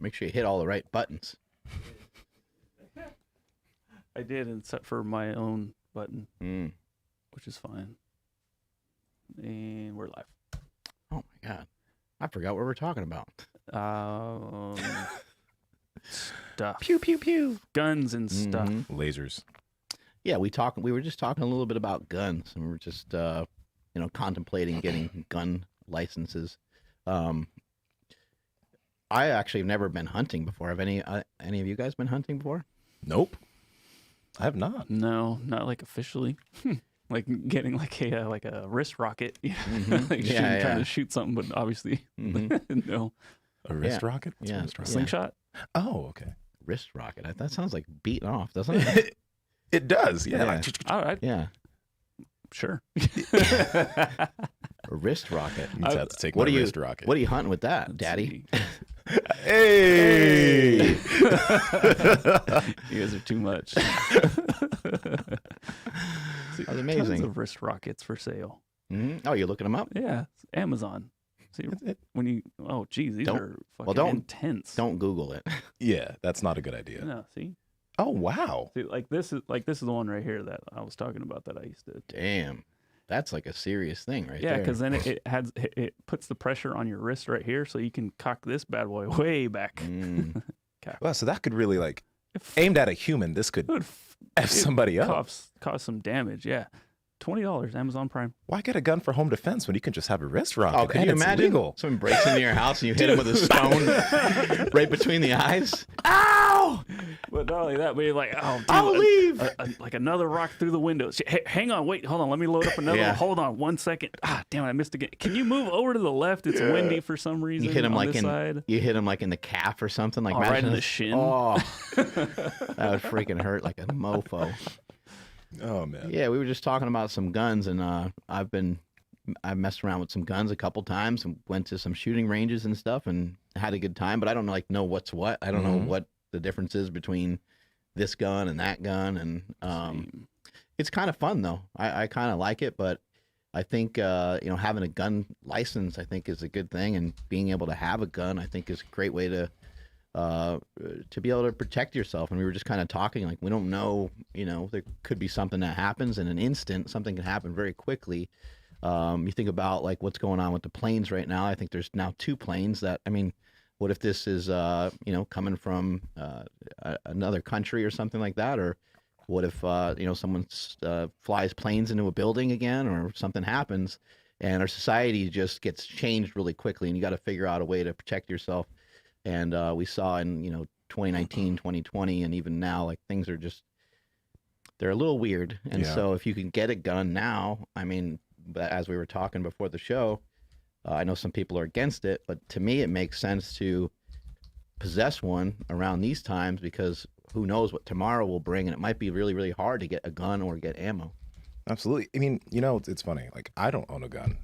Make sure you hit all the right buttons. I did, except for my own button, which is fine. And we're live. Oh my God, I forgot what we're talking about. Stuff. Pew pew pew. Guns and stuff. Lasers. Yeah, we were just talking a little bit about guns, and we were just contemplating getting gun licenses. I actually have never been hunting before. Have any of you guys been hunting before? Nope. I have not. No, not like officially. Like getting like a wrist rocket, like trying to shoot something, but obviously no. A wrist rocket? What's Yeah. a wrist rocket? Slingshot. Oh, okay. Wrist rocket. That sounds like beating off, doesn't it? It does. Yeah. Yeah. All right. Yeah. Sure. A wrist rocket. You have to take my wrist rocket. What are you hunting with that, Daddy? Hey! You guys are too much. That was amazing. Tons of wrist rockets for sale. Oh, you're looking them up? Yeah, it's Amazon. See, when you these are fucking intense. Don't Google it. Yeah, that's not a good idea. No, see. Oh, wow. See, this is the one right here that I was talking about that I used to. Damn, that's like a serious thing, right? Yeah, there. because then it puts the pressure on your wrist right here, so you can cock this bad boy way back. Well, so that could really aimed at a human. This could F somebody up. Cause some damage. Yeah, $20 Amazon Prime. Why get a gun for home defense when you can just have a wrist rocket? Oh, can you imagine? Legal. Someone breaks into your house and you hit him with a stone right between the eyes. Ow! But not only that, but you're like, oh, dude, I'll leave. Like another rock through the window. Hey, hang on, wait, hold on, let me load up another one. Hold on 1 second. Ah, damn it, I missed again. Can you move over to the left? It's windy for some reason. You hit him on this side. You hit him like in the calf or something, like right in the shin. Oh, that would freaking hurt like a mofo. Oh man. Yeah, we were just talking about some guns, and I've messed around with some guns a couple times and went to some shooting ranges and stuff and had a good time. But I don't know what's what. I don't know what the difference is between this gun and that gun, and it's kind of fun though. I kind of like it, but I think having a gun license I think is a good thing, and being able to have a gun I think is a great way to be able to protect yourself. And we were just kind of talking, like, we don't know, there could be something that happens in an instant. Something can happen very quickly. You think about like what's going on with the planes right now. I think there's now 2 planes that, what if this is, coming from another country or something like that? Or what if, someone flies planes into a building again, or something happens and our society just gets changed really quickly, and you got to figure out a way to protect yourself. And we saw in, 2019, 2020, and even now, like, things are just, they're a little weird. And so if you can get a gun now, but as we were talking before the show, I know some people are against it, but to me, it makes sense to possess one around these times, because who knows what tomorrow will bring. And it might be really, really hard to get a gun or get ammo. Absolutely. It's funny. Like, I don't own a gun.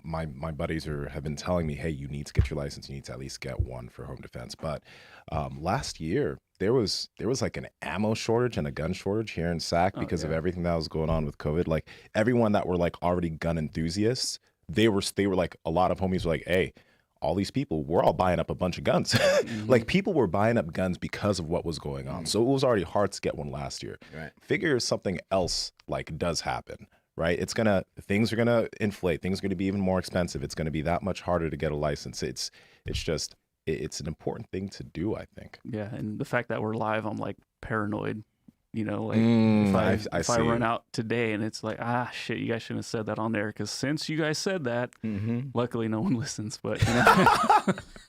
My buddies have been telling me, hey, you need to get your license. You need to at least get one for home defense. But last year there was like an ammo shortage and a gun shortage here in SAC because of everything that was going on with COVID. Like, everyone that were like already gun enthusiasts, they were like, a lot of homies were like, hey, all these people, we're all buying up a bunch of guns. Like, people were buying up guns because of what was going on. So it was already hard to get one last year. Right. Figure something else like does happen. Right, things are gonna inflate. Things are gonna be even more expensive. It's gonna be that much harder to get a license. It's an important thing to do, I think. Yeah, and the fact that we're live, I'm like paranoid. If I run out today and it's like, shit, you guys shouldn't have said that on there, because since you guys said that, luckily no one listens. But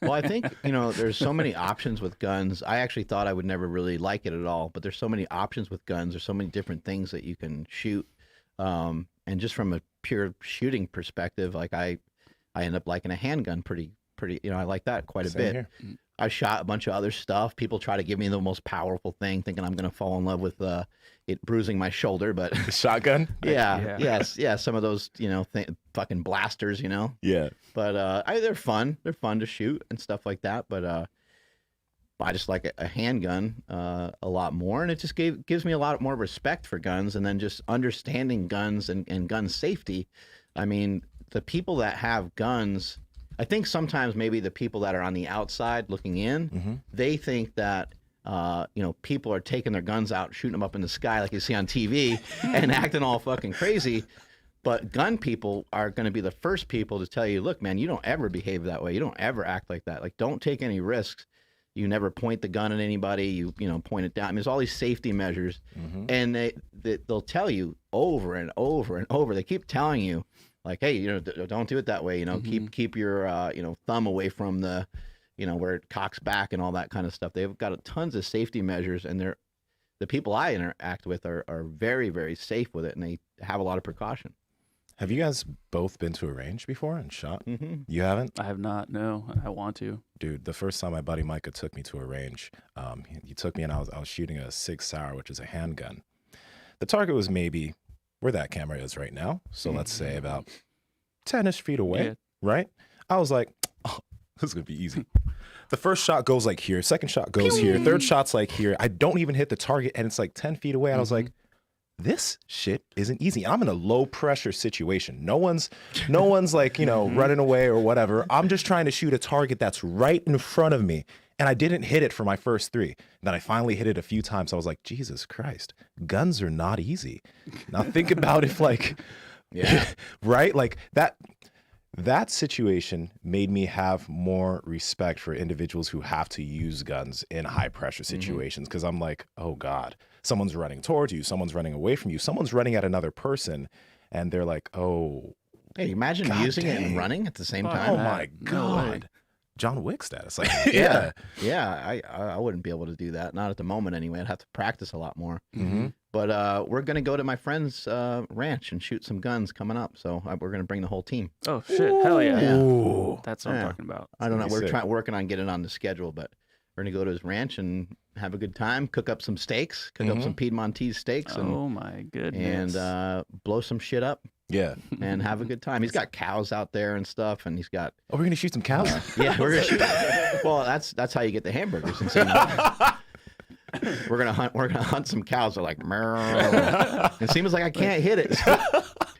well, I think there's so many options with guns. I actually thought I would never really like it at all, but there's so many options with guns. There's so many different things that you can shoot. And just from a pure shooting perspective, like I end up liking a handgun pretty, I like that quite a bit. Here. I shot a bunch of other stuff. People try to give me the most powerful thing, thinking I'm going to fall in love with it bruising my shoulder, but the shotgun. Yeah. Some of those, fucking blasters, Yeah. But they're fun. They're fun to shoot and stuff like that. But I just like a handgun a lot more, and it just gives me a lot more respect for guns, and then just understanding guns and gun safety. The people that have guns, I think sometimes maybe the people that are on the outside looking in, they think that people are taking their guns out, shooting them up in the sky like you see on TV, and acting all fucking crazy. But gun people are going to be the first people to tell you, look, man, you don't ever behave that way. You don't ever act like that. Like, don't take any risks. You never point the gun at anybody. You point it down. I mean, there's all these safety measures, and they'll tell you over and over and over. They keep telling you, like, hey, don't do it that way. Keep your thumb away from the, where it cocks back and all that kind of stuff. They've got tons of safety measures, and the people I interact with are very, very safe with it, and they have a lot of precaution. Have you guys both been to a range before and shot? You haven't? I have not. No, I want to. Dude, the first time my buddy Micah took me to a range, he took me and I was shooting a 6 Sauer, which is a handgun. The target was maybe where that camera is right now. So let's say about 10-ish feet away, right? I was like, oh, this is going to be easy. The first shot goes like here. Second shot goes here. Third shot's like here. I don't even hit the target and it's like 10 feet away. And I was like, this shit isn't easy. I'm in a low pressure situation. No one's like, running away or whatever. I'm just trying to shoot a target that's right in front of me. And I didn't hit it for my first 3. Then I finally hit it a few times. I was like, Jesus Christ, guns are not easy. Now think about if like, right? Like that situation made me have more respect for individuals who have to use guns in high pressure situations. Cause I'm like, oh God, someone's running towards you. Someone's running away from you. Someone's running at another person. And they're like, oh. Hey, imagine using it and running at the same time. Oh my God. John Wick status. Like, yeah. I wouldn't be able to do that. Not at the moment anyway. I'd have to practice a lot more. But we're going to go to my friend's ranch and shoot some guns coming up. So we're going to bring the whole team. Oh, shit. Hell yeah. That's what I'm talking about. I don't know. We're working on getting on the schedule, but we're going to go to his ranch and have a good time, cook up some steaks, cook up some Piedmontese steaks. Oh, my goodness. And blow some shit up. Yeah. And have a good time. He's got cows out there and stuff, and he's got... Oh, we're going to shoot some cows? Yeah, we're going to shoot... Well, that's how you get the hamburgers in Nsima. We're gonna hunt some cows. They're like, it seems like I can't hit it.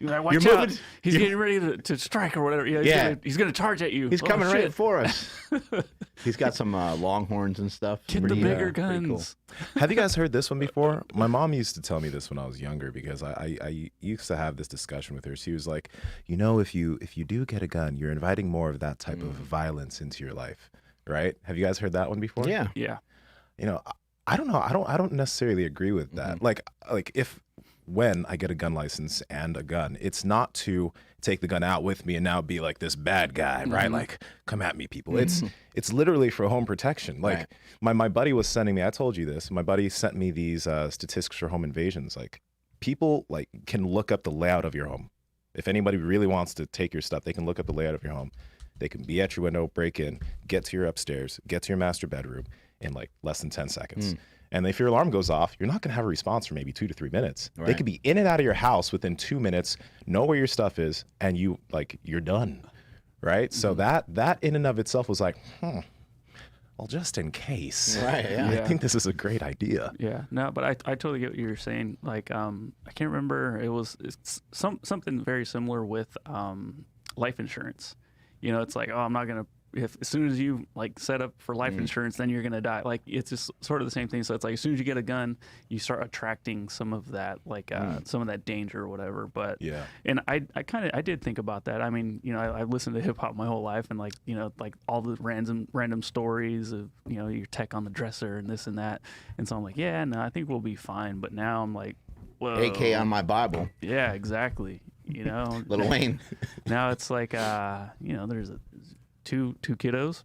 Watch out. He's getting ready to strike or whatever. Yeah, he's gonna charge at you. He's coming right for us. He's got some longhorns and stuff. Get the bigger guns. Cool. Have you guys heard this one before? My mom used to tell me this when I was younger because I used to have this discussion with her. She was like, if you do get a gun, you're inviting more of that type of violence into your life, right? Have you guys heard that one before? Yeah. I don't know. I don't necessarily agree with that. Like when I get a gun license and a gun, it's not to take the gun out with me and now be like this bad guy, right? Like, come at me, people. It's literally for home protection. Like my buddy was sending me, I told you this, my buddy sent me these statistics for home invasions. Like people can look up the layout of your home. If anybody really wants to take your stuff, they can look up the layout of your home. They can be at your window, break in, get to your upstairs, get to your master bedroom in like less than 10 seconds. And if your alarm goes off, you're not going to have a response for maybe 2 to 3 minutes. Right. They could be in and out of your house within 2 minutes, know where your stuff is, and you're done, right? So that in and of itself was like, well, just in case. Right, yeah. I think this is a great idea. Yeah, no, but I totally get what you're saying. Like, I can't remember. It's something very similar with life insurance. It's like, oh, I'm not going to, as soon as you set up for life insurance, then you're going to die. Like, it's just sort of the same thing. So it's like, as soon as you get a gun, you start attracting some of that, some of that danger or whatever. But yeah. And I did think about that. I mean, I've listened to hip hop my whole life, and all the random stories of, your tech on the dresser and this and that. And so I'm like, yeah, no, I think we'll be fine. But now I'm like, whoa. AK on my Bible. Yeah, exactly. Lil Wayne. Now it's like, there's two kiddos,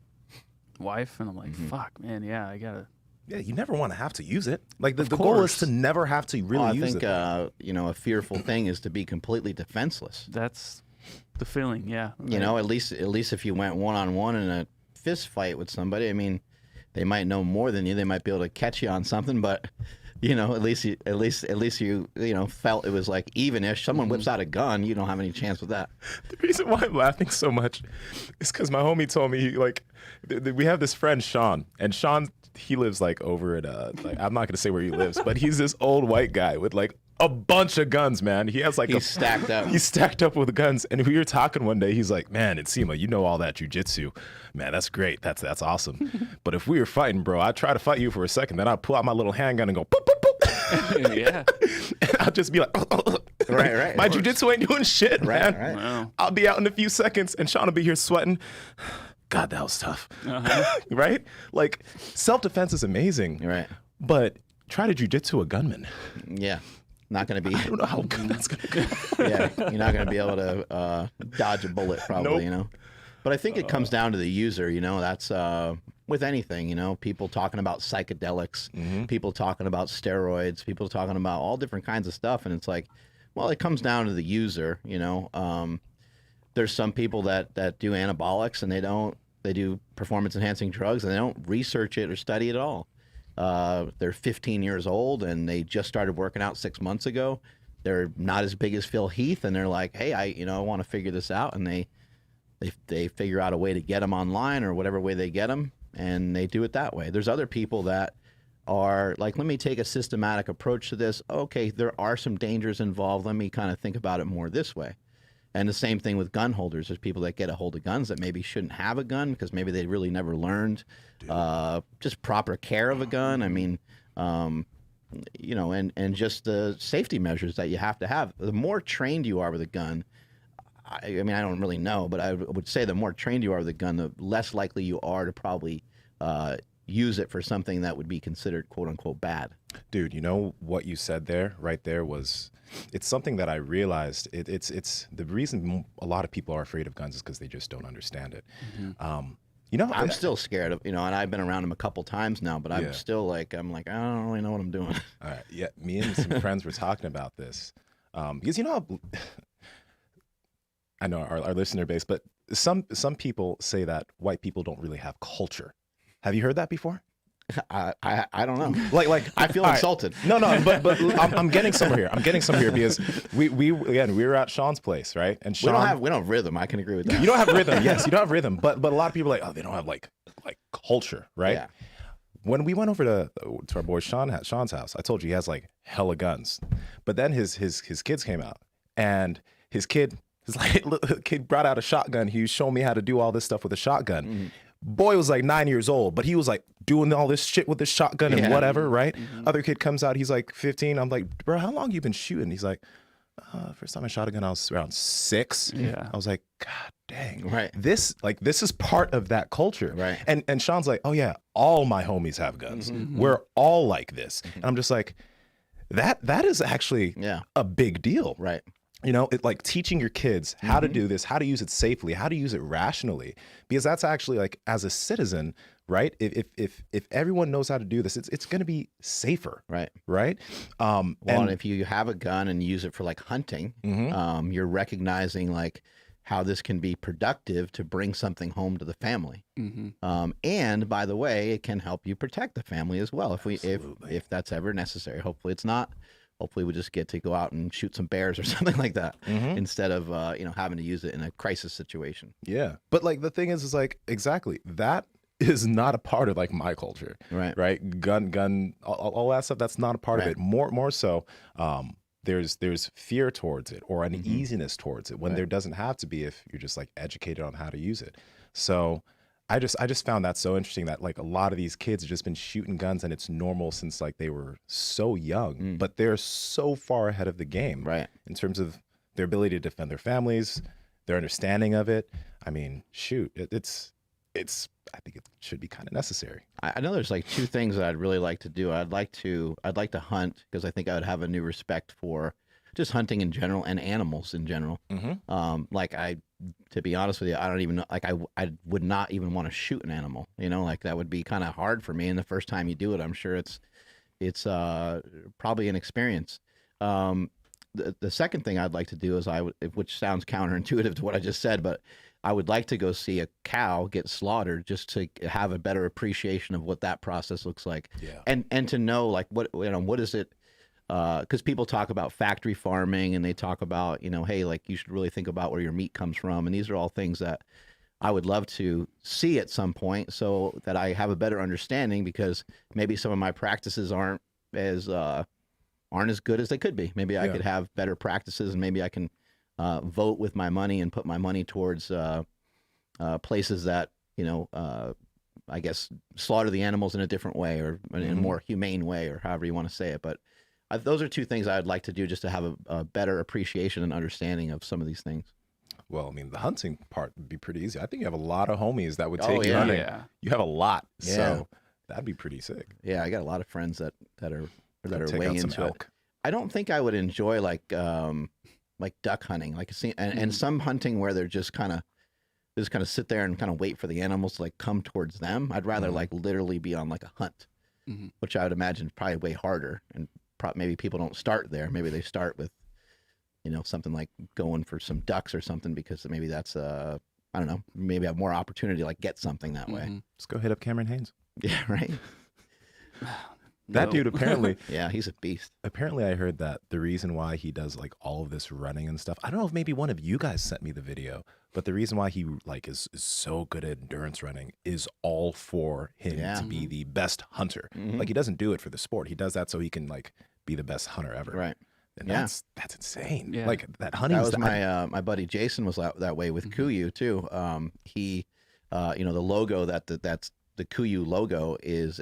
wife, and I'm like, fuck, man, yeah, I gotta. Yeah, you never want to have to use it. Like the goal is to never have to really use it. I think a fearful thing is to be completely defenseless. That's the feeling, yeah. Right. At least if you went one-on-one in a fist fight with somebody, I mean, they might know more than you. They might be able to catch you on something, but. At least you felt it was like even-ish. Someone whips out a gun, you don't have any chance with that. The reason why I'm laughing so much is because my homie told me we have this friend Sean, and Sean, he lives over at I'm not gonna say where he lives, but he's this old white guy with a bunch of guns, man. He has like he's stacked up. He's stacked up with guns. And we were talking one day. He's like, man, Nsima, you know all that jujitsu. Man, that's great. That's awesome. But if we were fighting, bro, I'd try to fight you for a second. Then I'd pull out my little handgun and go, boop, boop, boop. Yeah. And I'll just be like, right. My jujitsu ain't doing shit, man. Right. Wow. I'll be out in a few seconds and Sean will be here sweating. God, that was tough. Right? Like, self-defense is amazing. Right. But try to jujitsu a gunman. Yeah. Not going to be. I don't know how good that's going to go. Yeah. You're not going to be able to dodge a bullet, probably, Nope. you know. But I think it comes down to the user, you know. That's with anything, you know. People talking about psychedelics, people talking about steroids, people talking about all different kinds of stuff. And it's like, well, it comes down to the user, you know. There's some people that do anabolics and they do performance enhancing drugs and they don't research it or study it at all. They're 15 years old and they just started working out 6 months ago. They're not as big as Phil Heath and they're like, hey, I want to figure this out. And they figure out a way to get them online or whatever way they get them and they do it that way. There's other people that are like, let me take a systematic approach to this. Okay, there are some dangers involved. Let me kind of think about it more this way. And the same thing with gun holders. There's people that get a hold of guns that maybe shouldn't have a gun because maybe they really never learned just proper care of a gun. I mean, you know, and just the safety measures that you have to have. The more trained you are with a gun, I mean, I don't really know, but I would say the more trained you are with a gun, the less likely you are to probably use it for something that would be considered quote unquote bad. Dude, you know what you said there, right there was, it's something that I realized. It's the reason a lot of people are afraid of guns is because they just don't understand it. You know, I'm still scared of, you know, and I've been around them a couple times now, but I'm still like, I don't really know what I'm doing. All right. Yeah. Me and some friends were talking about this because, you know, I know our listener base, but some people say that white people don't really have culture. Have you heard that before? I don't know. Like I feel insulted. Right. No, but I'm getting somewhere here. I'm getting somewhere here because we were at Sean's place, right? And Sean, we don't have rhythm. I can agree with that. You don't have rhythm. Yes, you don't have rhythm. But a lot of people are like, oh, they don't have like culture, right? Yeah. When we went over to our boy Sean's house, I told you he has like hella guns. But then his kids came out, and his kid brought out a shotgun. He was showing me how to do all this stuff with a shotgun. Mm-hmm. Boy was like 9 years old, but he was like doing all this shit with the shotgun and whatever, right? Mm-hmm. Other kid comes out, he's like 15. I'm like, bro, how long you been shooting? He's like, first time I shot a gun, I was around 6. Yeah. I was like, God dang. Right. This is part of that culture. Right. And Sean's like, oh yeah, all my homies have guns. Mm-hmm. We're all like this. Mm-hmm. And I'm just like, that is actually a big deal. Right. You know, like teaching your kids how to do this, how to use it safely, how to use it rationally, because that's actually like as a citizen, right? If everyone knows how to do this, it's going to be safer, right? Right. And if you have a gun and use it for like hunting, you're recognizing like how this can be productive to bring something home to the family. And by the way, it can help you protect the family as well if that's ever necessary. Hopefully, it's not. Hopefully we just get to go out and shoot some bears or something like that instead of, having to use it in a crisis situation. Yeah. But like the thing is like, exactly, that is not a part of like my culture. Right. Right. Gun, all that stuff. That's not a part of it. More so, there's fear towards it or uneasiness towards it when there doesn't have to be if you're just like educated on how to use it. So I just found that so interesting that like a lot of these kids have just been shooting guns and it's normal since like they were so young, but they're so far ahead of the game, right? In terms of their ability to defend their families, their understanding of it. I mean, shoot, it's I think it should be kind of necessary. I know there's like 2 things that I'd really like to do. I'd like to hunt because I think I would have a new respect for just hunting in general and animals in general. To be honest with you, I don't even know, like I would not even want to shoot an animal, like that would be kind of hard for me. And the first time you do it, I'm sure it's probably an experience. The second thing I'd like to do is which sounds counterintuitive to what I just said, but I would like to go see a cow get slaughtered just to have a better appreciation of what that process looks like. Yeah. And to know like what is it, because people talk about factory farming and they talk about, hey, like you should really think about where your meat comes from. And these are all things that I would love to see at some point so that I have a better understanding, because maybe some of my practices aren't as aren't as good as they could be. Maybe I could have better practices, and maybe I can vote with my money and put my money towards places that, I guess, slaughter the animals in a different way, or in a more humane way, or however you want to say it. But those are two things I'd like to do, just to have a better appreciation and understanding of some of these things. Well, I mean, the hunting part would be pretty easy. I think you have a lot of homies that would take you hunting. Yeah. You have a lot, so that'd be pretty sick. Yeah, I got a lot of friends that are way into elk. it. I don't think I would enjoy like duck hunting, and some hunting where they're just kind of sit there and kind of wait for the animals to like come towards them. I'd rather like literally be on like a hunt, which I would imagine is probably way harder, and maybe people don't start there. Maybe they start with, something like going for some ducks or something, because maybe that's I don't know, maybe I have more opportunity to like get something that way. Just go hit up Cameron Haynes. Yeah, right. That dude apparently, yeah, he's a beast. Apparently, I heard that the reason why he does like all of this running and stuff. I don't know if maybe one of you guys sent me the video, but the reason why he like is so good at endurance running is all for him to be the best hunter. Like, he doesn't do it for the sport. He does that so he can like be the best hunter ever. Right. And that's insane. Yeah. Like that hunting. That was my buddy Jason was that way with Kuyu too. He, the logo that's the Kuyu logo is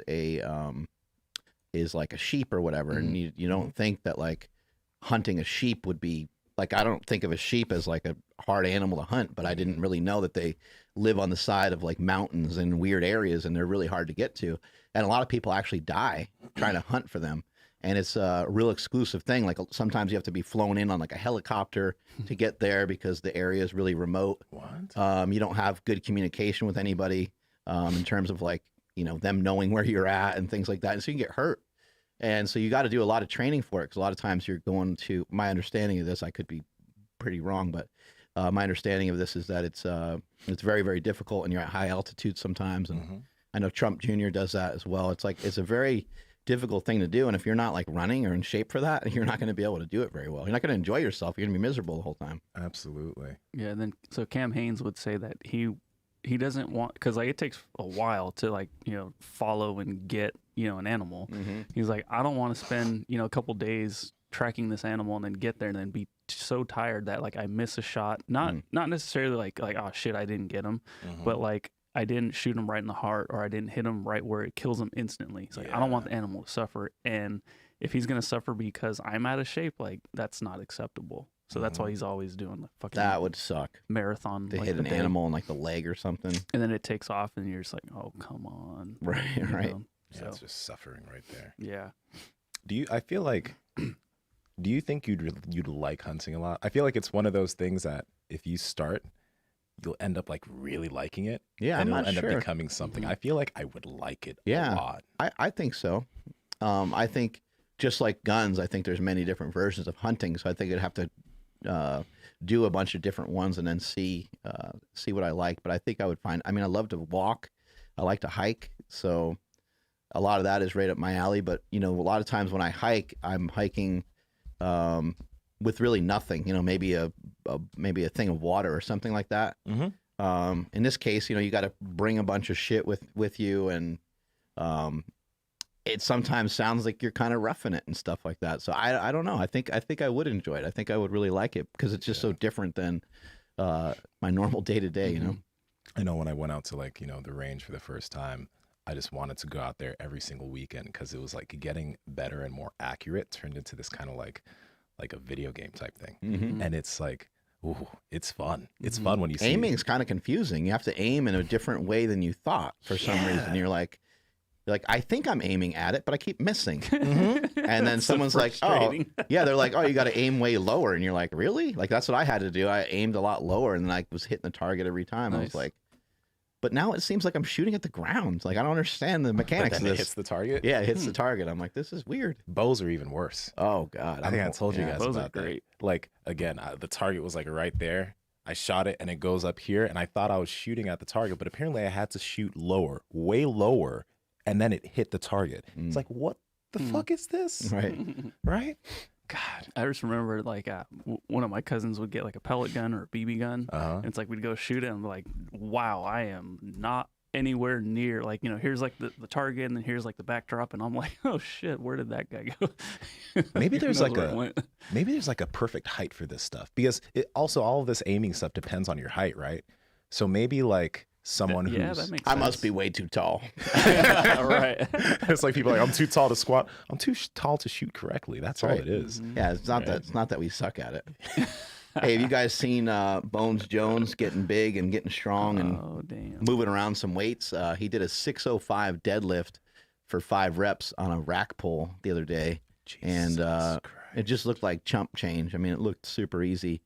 is like a sheep or whatever, and you don't think that like hunting a sheep would be like, I don't think of a sheep as like a hard animal to hunt, but I didn't really know that they live on the side of like mountains and weird areas, and they're really hard to get to, and a lot of people actually die trying to hunt for them. And it's a real exclusive thing. Like, sometimes you have to be flown in on like a helicopter to get there because the area is really remote. What? You don't have good communication with anybody in terms of like, them knowing where you're at and things like that. And so you can get hurt. And so you got to do a lot of training for it, because a lot of times you're going to, my understanding of this, I could be pretty wrong, but my understanding of this is that it's very, very difficult, and you're at high altitude sometimes. And I know Trump Jr. does that as well. It's like, it's a very difficult thing to do, and if you're not like running or in shape for that, you're not going to be able to do it very well. You're not going to enjoy yourself. You're going to be miserable the whole time. Absolutely. Yeah. And then so Cam Haynes would say that he doesn't want, because like it takes a while to like follow and get an animal. He's like, I don't want to spend a couple days tracking this animal and then get there and then be so tired that like I miss a shot. Not necessarily like oh shit, I didn't get him, but like I didn't shoot him right in the heart, or I didn't hit him right where it kills him instantly. It's like, I don't want the animal to suffer. And if he's going to suffer because I'm out of shape, like, that's not acceptable. So that's why he's always doing the fucking that would suck marathon. To hit an animal in like the leg or something. And then it takes off and you're just like, oh, come on. Right. Yeah, so it's just suffering right there. Yeah. I feel like, do you think you'd like hunting a lot? I feel like it's one of those things that if you start, you'll end up like really liking it. Yeah, and I'm it'll not end up becoming something. I feel like I would like it a lot. I think so. I think just like guns, I think there's many different versions of hunting. So I think I'd have to do a bunch of different ones and then see what I like. But I think I would find, I love to walk. I like to hike. So a lot of that is right up my alley. But, a lot of times when I hike, I'm hiking with really nothing, maybe a thing of water or something like that. In this case, you got to bring a bunch of shit with you, and it sometimes sounds like you're kind of roughing it and stuff like that. So I don't know. I think I would enjoy it. I think I would really like it because it's just so different than my normal day to day. I know when I went out to like the range for the first time, I just wanted to go out there every single weekend because it was like getting better and more accurate. Turned into this kind of like a video game type thing. And it's like, ooh, it's fun. It's fun when you see aiming's kind of confusing. You have to aim in a different way than you thought for some reason. You're like, I think I'm aiming at it, but I keep missing. And then someone's like, oh, yeah, they're like, oh, you got to aim way lower. And you're like, really? Like, that's what I had to do. I aimed a lot lower, and then I was hitting the target every time. I was like, but now it seems like I'm shooting at the ground. Like, I don't understand the mechanics of this. It hits the target? Yeah, it hits the target. I'm like, this is weird. Bows are even worse. Oh, God. I think I told you guys bows about are great. that. Like, again, the target was like right there. I shot it, and it goes up here, and I thought I was shooting at the target, but apparently I had to shoot lower, way lower, and then it hit the target. It's like, what the fuck is this? Right. Right? God. I just remember like one of my cousins would get like a pellet gun or a BB gun. And it's like we'd go shoot it and I'm like, wow, I am not anywhere near, like, you know, here's like the target and then here's like the backdrop, and I'm like, oh shit, where did that guy go? Maybe there's like a perfect height for this stuff, because it also, all of this aiming stuff depends on your height, right? So maybe like someone that makes I sense. must be way too tall. Right. It's like people are like, I'm too tall to squat. I'm too tall to shoot correctly. That's all it is. Yeah, it's not that. It's not that we suck at it. Hey, have you guys seen Bones Jones getting big and getting strong and moving around some weights? He did a 605 deadlift for 5 reps on a rack pull the other day, and it just looked like chump change. I mean, it looked super easy.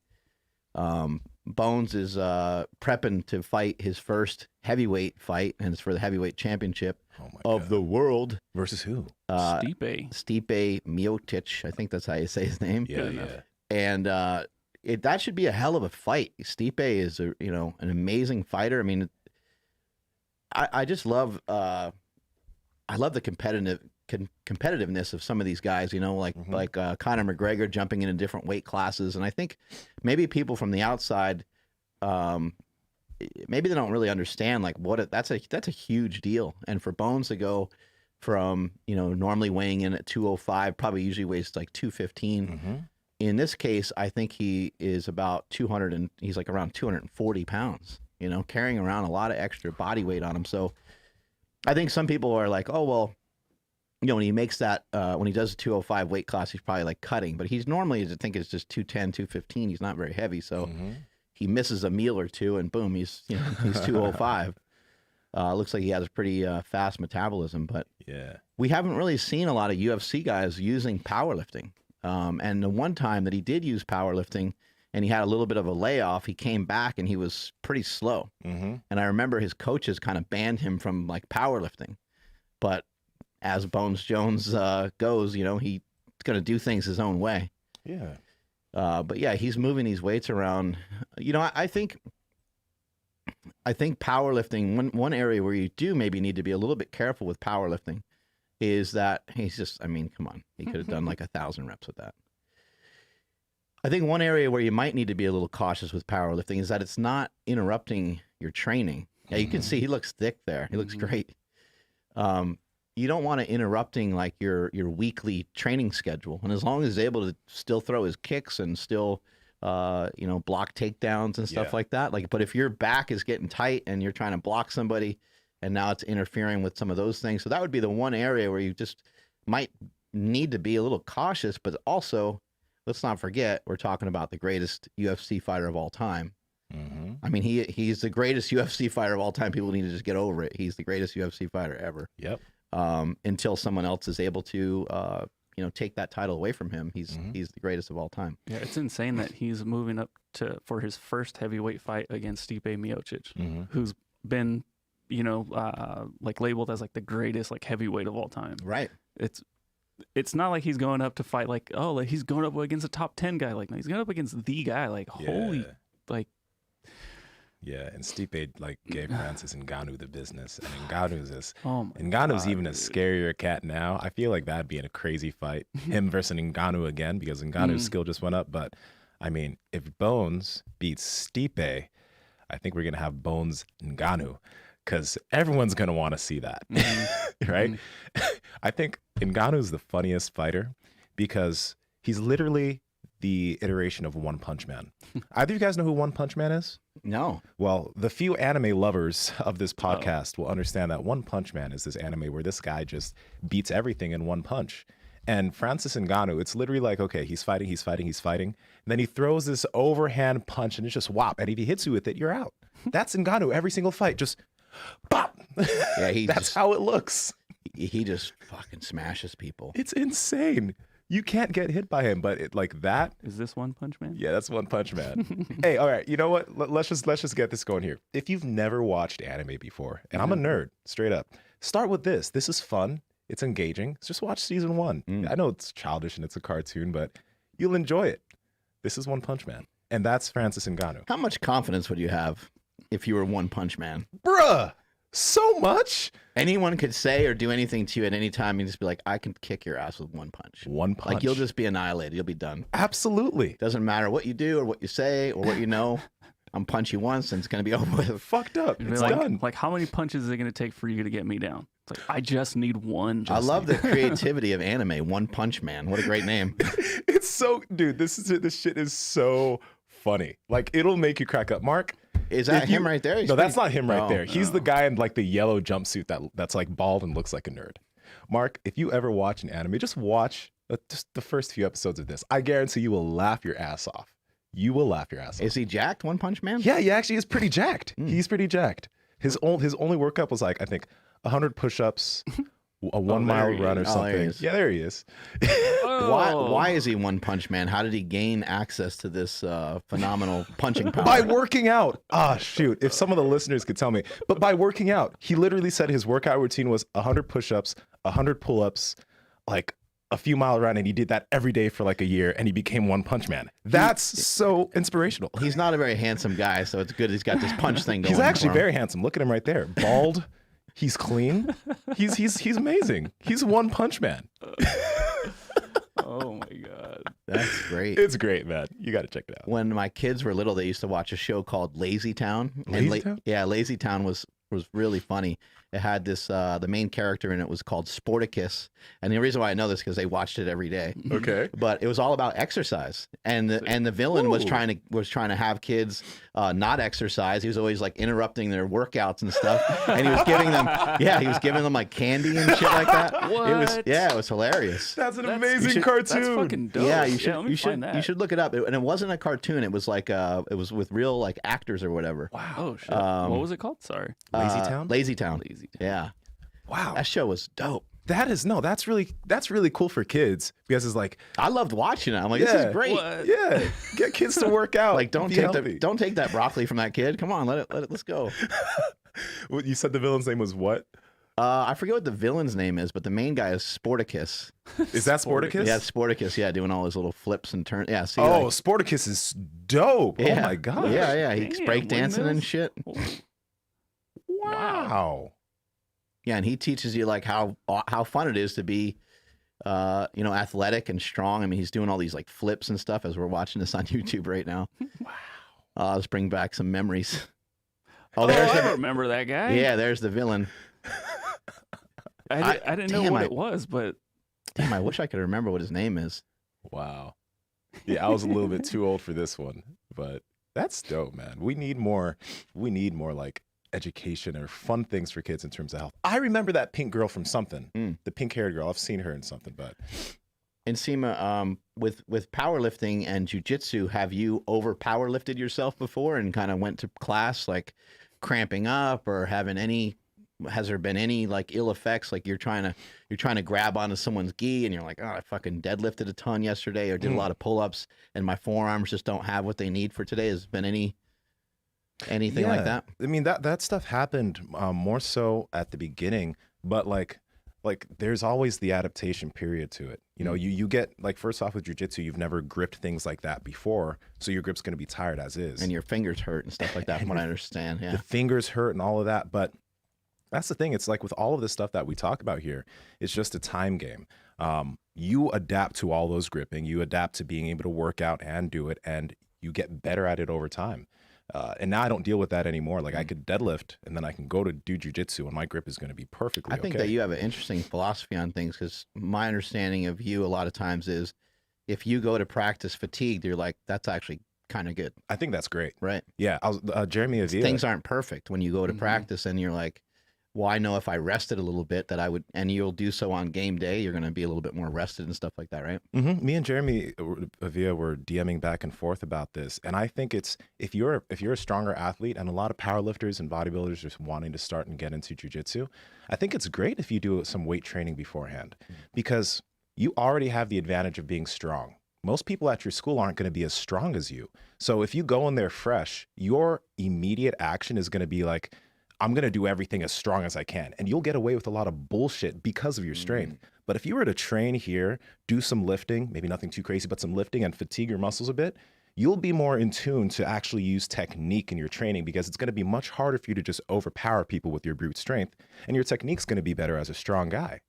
Bones is prepping to fight his first heavyweight fight, and it's for the heavyweight championship of the world. Versus who? Stipe Miocic. I think that's how you say his name. Yeah. And that should be a hell of a fight. Stipe is an amazing fighter. I mean, I just love the competitiveness of some of these guys. You know, like Conor McGregor jumping into different weight classes, and I think maybe people from the outside, maybe they don't really understand like that's a huge deal. And for Bones to go from normally weighing in at 205, probably usually weighs like 215. In this case, I think he is about 200, and he's like around 240 pounds, carrying around a lot of extra body weight on him. So I think some people are like, oh, well, when he makes that, when he does the 205 weight class, he's probably like cutting, but he's normally, I think it's just 210, 215. He's not very heavy. So he misses a meal or two and boom, he's 205. Looks like he has a pretty fast metabolism, but we haven't really seen a lot of UFC guys using powerlifting. And the one time that he did use powerlifting and he had a little bit of a layoff, he came back and he was pretty slow. And I remember his coaches kind of banned him from like powerlifting. But as Bones Jones goes, he's going to do things his own way. Yeah. But yeah, he's moving these weights around. I think powerlifting, one area where you do maybe need to be a little bit careful with powerlifting is that he's just, I mean, come on. He could have done like 1,000 reps with that. I think one area where you might need to be a little cautious with powerlifting is that it's not interrupting your training. Yeah, you can see he looks thick there. He looks great. You don't want to interrupting like your weekly training schedule. And as long as he's able to still throw his kicks and still, block takedowns and stuff like that. But if your back is getting tight and you're trying to block somebody, and now it's interfering with some of those things. So that would be the one area where you just might need to be a little cautious, but also let's not forget, we're talking about the greatest UFC fighter of all time. I mean, he's the greatest UFC fighter of all time. People need to just get over it. He's the greatest UFC fighter ever. Yep. Until someone else is able to, take that title away from him. He's the greatest of all time. Yeah, it's insane that he's moving up for his first heavyweight fight against Stipe Miocic, who's been labeled as like the greatest like heavyweight of all time. Right. It's not like he's going up to fight he's going up against a top 10 guy. Like, no, he's going up against the guy. Like, holy, like. Yeah, and Stipe gave Francis Ngannou the business, and Ngannou's even a scarier cat now. I feel like that'd be in a crazy fight, him versus Ngannou again, because Ngannou's skill just went up. But I mean, if Bones beats Stipe, I think we're gonna have Bones Ngannou, because everyone's going to want to see that, right? I think Ngannou's the funniest fighter because he's literally the iteration of One Punch Man. Either of you guys know who One Punch Man is? No. Well, the few anime lovers of this podcast will understand that One Punch Man is this anime where this guy just beats everything in one punch. And Francis Ngannou, it's literally like, okay, he's fighting. And then he throws this overhand punch and it's just whop. And if he hits you with it, you're out. That's Ngannou every single fight. Just pop. Yeah, that's how it looks. He just fucking smashes people. It's insane. You can't get hit by him, but that. Is this One Punch Man? Yeah, that's One Punch Man. Hey, all right. You know what? Let's just get this going here. If you've never watched anime before, and I'm a nerd, straight up, start with this. This is fun. It's engaging. Just watch season 1. I know it's childish and it's a cartoon, but you'll enjoy it. This is One Punch Man, and that's Francis Ngannou. How much confidence would you have if you were One Punch Man? Bruh, so much. Anyone could say or do anything to you at any time and just be like, I can kick your ass with one punch. One punch. Like, you'll just be annihilated. You'll be done. Absolutely. Doesn't matter what you do or what you say or what you know. I'm punch you once and it's gonna be over with. Fucked up. It's like, done. Like, how many punches is it gonna take for you to get me down? It's like, I just need one. I love the creativity of anime. One Punch Man. What a great name. It's so, dude. This shit is so funny. Like, it'll make you crack up. Mark, is that him right there? No, that's not him right there. He's the guy in like the yellow jumpsuit that's like bald and looks like a nerd. Mark, if you ever watch an anime, just watch just the first few episodes of this. I guarantee you will laugh your ass off. You will laugh your ass off. Is he jacked, One Punch Man? Yeah, he actually is pretty jacked. He's pretty jacked. His only workout was like, I think, 100 push-ups, a 1 mile run or something. Yeah, there he is. Why is he One Punch Man? How did he gain access to this phenomenal punching power? By working out. Ah, shoot. If some of the listeners could tell me. But by working out, he literally said his workout routine was 100 push-ups, 100 pull-ups, like a few mile run, and he did that every day for like a year, and he became One Punch Man. That's so inspirational. He's not a very handsome guy, so it's good he's got this punch thing going. He's actually very handsome. Look at him right there. Bald. He's clean. He's amazing. He's One Punch Man. Oh my God. That's great. It's great, man. You got to check it out. When my kids were little, they used to watch a show called Lazy Town. Lazy Town? Yeah, Lazy Town was really funny. It had this, the main character in it was called Sporticus. And the reason why I know this is because they watched it every day. Okay. But it was all about exercise. And the villain was trying to have kids not exercise. He was always like interrupting their workouts and stuff. And he was giving them like candy and shit like that. What? It was hilarious. That's an amazing cartoon. That's fucking dope. Yeah, you should look it up. And it wasn't a cartoon. It was like it was with real like actors or whatever. Wow. Oh shit. What was it called? Sorry. Lazy Town? Lazy Town. Lazy Town. Yeah. Wow. That show was dope. That's really cool for kids because it's like I loved watching it. I'm like, this is great. What? yeah, get kids to work out. Like don't take that broccoli from that kid. Come on, let's go. What you said the villain's name was what? I forget what the villain's name is, but the main guy is Sporticus. Is that Sporticus? Yeah, Sporticus. Yeah, doing all his little flips and turns. Yeah. See, Sporticus is dope. Yeah. Oh my god. Yeah. He's break dancing and shit. Wow. Yeah, and he teaches you like how fun it is to be, athletic and strong. I mean, he's doing all these like flips and stuff as we're watching this on YouTube right now. Wow. Let's bring back some memories. I remember that guy. Yeah, there's the villain. I didn't know what it was, but damn, I wish I could remember what his name is. Wow. Yeah, I was a little bit too old for this one, but that's dope, man. We need more like education or fun things for kids in terms of health. I remember that pink girl from something. The pink-haired girl. I've seen her in something, but Nsima, with powerlifting and jiu-jitsu, have you over powerlifted yourself before and kind of went to class like cramping up or has there been any like ill effects, like you're trying to grab onto someone's gi and you're like, oh, I fucking deadlifted a ton yesterday or did a lot of pull-ups and my forearms just don't have what they need for today? Has been anything like that? I mean, that stuff happened more so at the beginning, but like there's always the adaptation period to it. You know, you get like, first off with jiu-jitsu, you've never gripped things like that before, so your grip's going to be tired as is, and your fingers hurt and stuff like that. From what I understand, yeah, the fingers hurt and all of that. But that's the thing. It's like with all of this stuff that we talk about here, it's just a time game. You adapt to all those gripping, you adapt to being able to work out and do it, and you get better at it over time. And now I don't deal with that anymore. Like I could deadlift and then I can go to do jujitsu and my grip is going to be perfectly okay. I think that you have an interesting philosophy on things, because my understanding of you a lot of times is if you go to practice fatigued, you're like, that's actually kind of good. I think that's great. Right. Yeah. Jeremy Avila. Things aren't perfect when you go to practice and you're like, well, I know if I rested a little bit that I would, and you'll do so on game day, you're going to be a little bit more rested and stuff like that, right? Me and Jeremy Avila were DMing back and forth about this. And I think it's, if you're a stronger athlete, and a lot of powerlifters and bodybuilders just wanting to start and get into jiu-jitsu, I think it's great if you do some weight training beforehand, because you already have the advantage of being strong. Most people at your school aren't going to be as strong as you. So if you go in there fresh, your immediate action is going to be like, I'm going to do everything as strong as I can. And you'll get away with a lot of bullshit because of your strength. But if you were to train here, do some lifting, maybe nothing too crazy, but some lifting and fatigue your muscles a bit, you'll be more in tune to actually use technique in your training, because it's going to be much harder for you to just overpower people with your brute strength. And your technique's going to be better as a strong guy.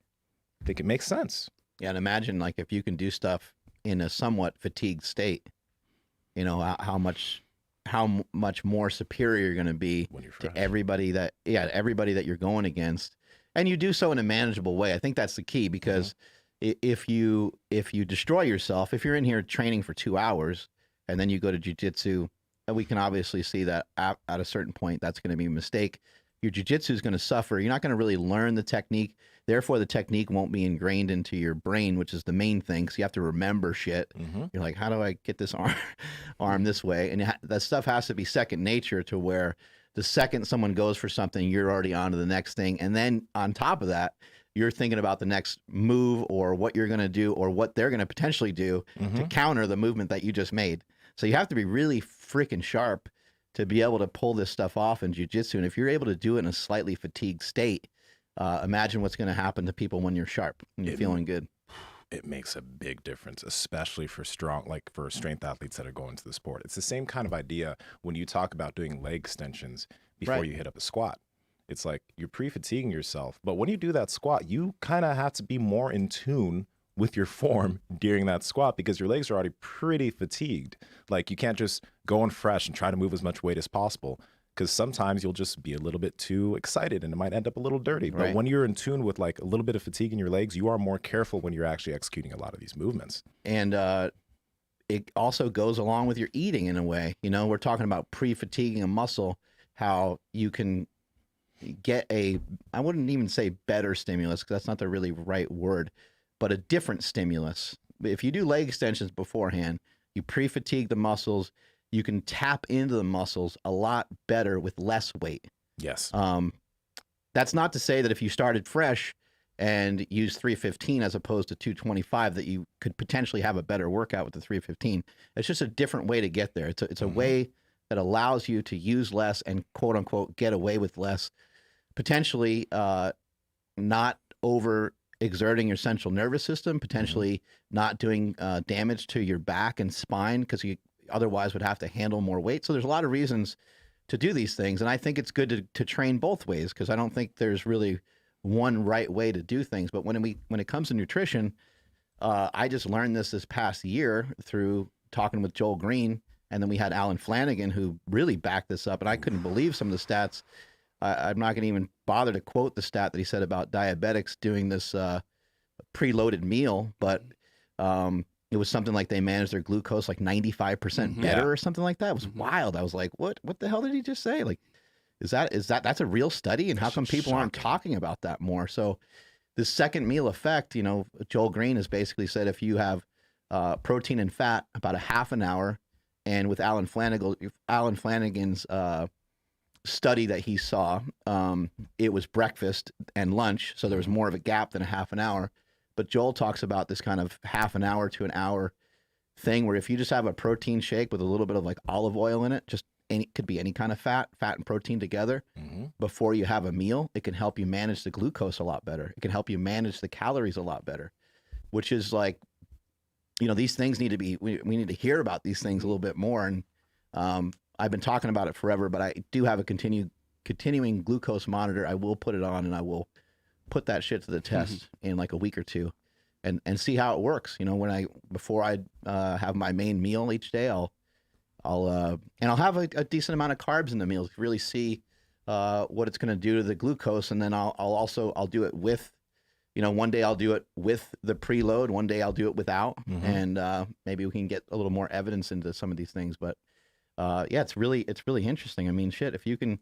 I think it makes sense. Yeah, and imagine like if you can do stuff in a somewhat fatigued state, you know, how much much more superior you're going to be to everybody that you're going against, and you do so in a manageable way. I think that's the key, because if you destroy yourself, if you're in here training for 2 hours and then you go to jiu-jitsu, we can obviously see that at a certain point that's going to be a mistake. Your jiu-jitsu is going to suffer. You're not going to really learn the technique. Therefore, the technique won't be ingrained into your brain, which is the main thing. So you have to remember shit. You're like, how do I get this arm this way? And that stuff has to be second nature, to where the second someone goes for something, you're already on to the next thing. And then on top of that, you're thinking about the next move, or what you're going to do, or what they're going to potentially do to counter the movement that you just made. So you have to be really freaking sharp to be able to pull this stuff off in jiu-jitsu. And if you're able to do it in a slightly fatigued state, imagine what's going to happen to people when you're sharp and you're feeling good. It makes a big difference, especially for strength athletes that are going to the sport. It's the same kind of idea when you talk about doing leg extensions before you hit up a squat. It's like you're pre-fatiguing yourself, but when you do that squat, you kind of have to be more in tune with your form during that squat, because your legs are already pretty fatigued. Like, you can't just go in fresh and try to move as much weight as possible, because sometimes you'll just be a little bit too excited and it might end up a little dirty. But when you're in tune with like a little bit of fatigue in your legs, you are more careful when you're actually executing a lot of these movements. And it also goes along with your eating in a way. You know, we're talking about pre-fatiguing a muscle, how you can get I wouldn't even say better stimulus, because that's not the really right word, but a different stimulus. If you do leg extensions beforehand, you pre-fatigue the muscles, you can tap into the muscles a lot better with less weight. Yes. That's not to say that if you started fresh and used 315 as opposed to 225, that you could potentially have a better workout with the 315. It's just a different way to get there. It's a way that allows you to use less and, quote unquote, get away with less, potentially not over exerting your central nervous system, potentially not doing damage to your back and spine, because you otherwise would have to handle more weight. So there's a lot of reasons to do these things. And I think it's good to train both ways, because I don't think there's really one right way to do things. But when it comes to nutrition, I just learned this past year through talking with Joel Green. And then we had Alan Flanagan, who really backed this up. And I couldn't believe some of the stats. I'm not going to even bother to quote the stat that he said about diabetics doing this preloaded meal, but it was something like they managed their glucose like 95% better or something like that. It was wild. I was like, what the hell did he just say? Like, that's a real study? And how come people aren't talking about that more? So the second meal effect, you know, Joel Green has basically said, if you have protein and fat about a half an hour, and with Alan Flanagan's study that he saw, it was breakfast and lunch, so there was more of a gap than a half an hour. But Joel talks about this kind of half an hour to an hour thing, where if you just have a protein shake with a little bit of like olive oil in it, could be any kind of fat and protein together before you have a meal, it can help you manage the glucose a lot better. It can help you manage the calories a lot better, which is like, you know, these things need to be, we need to hear about these things a little bit more. And I've been talking about it forever, but I do have a continuing glucose monitor. I will put it on, and I will put that shit to the test in like a week or two and see how it works. You know, before I have my main meal each day, I'll have a decent amount of carbs in the meals to really see what it's going to do to the glucose. And then I'll do it with, you know, one day I'll do it with the preload, one day I'll do it without, and maybe we can get a little more evidence into some of these things. But yeah, it's really interesting. I mean, shit, if you can,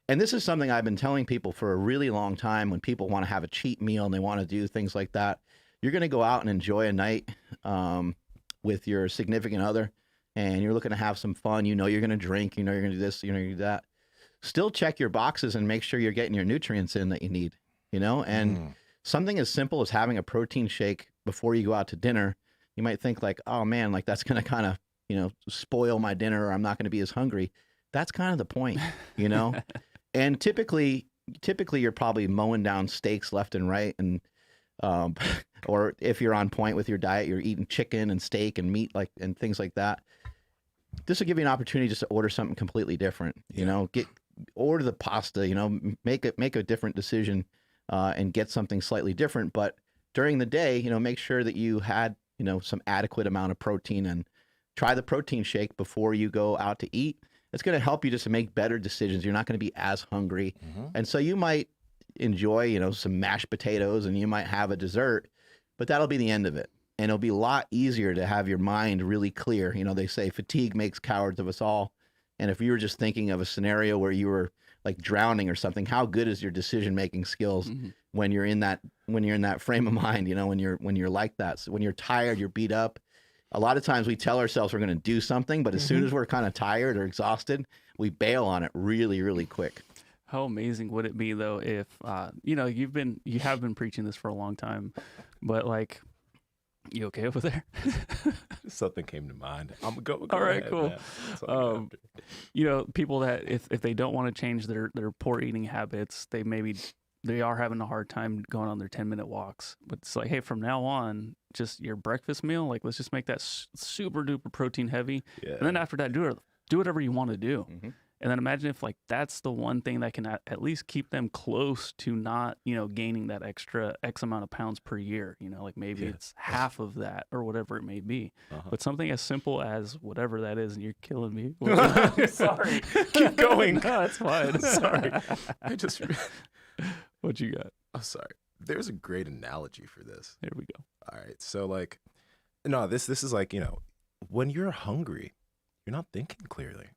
and this is something I've been telling people for a really long time, when people want to have a cheat meal and they want to do things like that, you're going to go out and enjoy a night with your significant other, and you're looking to have some fun. You know, you're going to drink, you know, you're going to do this, you know, you do that. Still check your boxes and make sure you're getting your nutrients in that you need, you know, and something as simple as having a protein shake before you go out to dinner, you might think like, oh man, like that's going to kind of, you know, spoil my dinner, or I'm not going to be as hungry. That's kind of the point, you know? And typically you're probably mowing down steaks left and right. And, or if you're on point with your diet, you're eating chicken and steak and meat, like, and things like that. This will give you an opportunity just to order something completely different, you know, order the pasta, you know, make a different decision, and get something slightly different. But during the day, you know, make sure that you had, you know, some adequate amount of protein, and try the protein shake before you go out to eat. it's going to help you just to make better decisions. You're not going to be as hungry. And so you might enjoy, you know, some mashed potatoes and you might have a dessert, but that'll be the end of it. And it'll be a lot easier to have your mind really clear. You know, they say fatigue makes cowards of us all. And if you were just thinking of a scenario where you were like drowning or something, how good is your decision-making skills when you're in that frame of mind, you know, when you're like that. So when you're tired, you're beat up. A lot of times we tell ourselves we're going to do something, but as soon as we're kind of tired or exhausted, we bail on it really, really quick. How amazing would it be though if you know, you have been preaching this for a long time, but like, you okay over there? Something came to mind. I'm go all right, ahead, cool. You know, people that if they don't want to change their poor eating habits, they are having a hard time going on their 10-minute walks. But it's like, hey, from now on, just your breakfast meal, like let's just make that super duper protein heavy, and then after that, do whatever you want to do. And then imagine if like that's the one thing that can at least keep them close to not, you know, gaining that extra X amount of pounds per year. You know, like maybe it's half of that or whatever it may be. But something as simple as whatever that is, and you're killing me. Sorry. Keep going. No, that's fine. Sorry. I just... What you got? I'm sorry. There's a great analogy for this. Here we go. All right. So like, no, this is like, you know, when you're hungry, you're not thinking clearly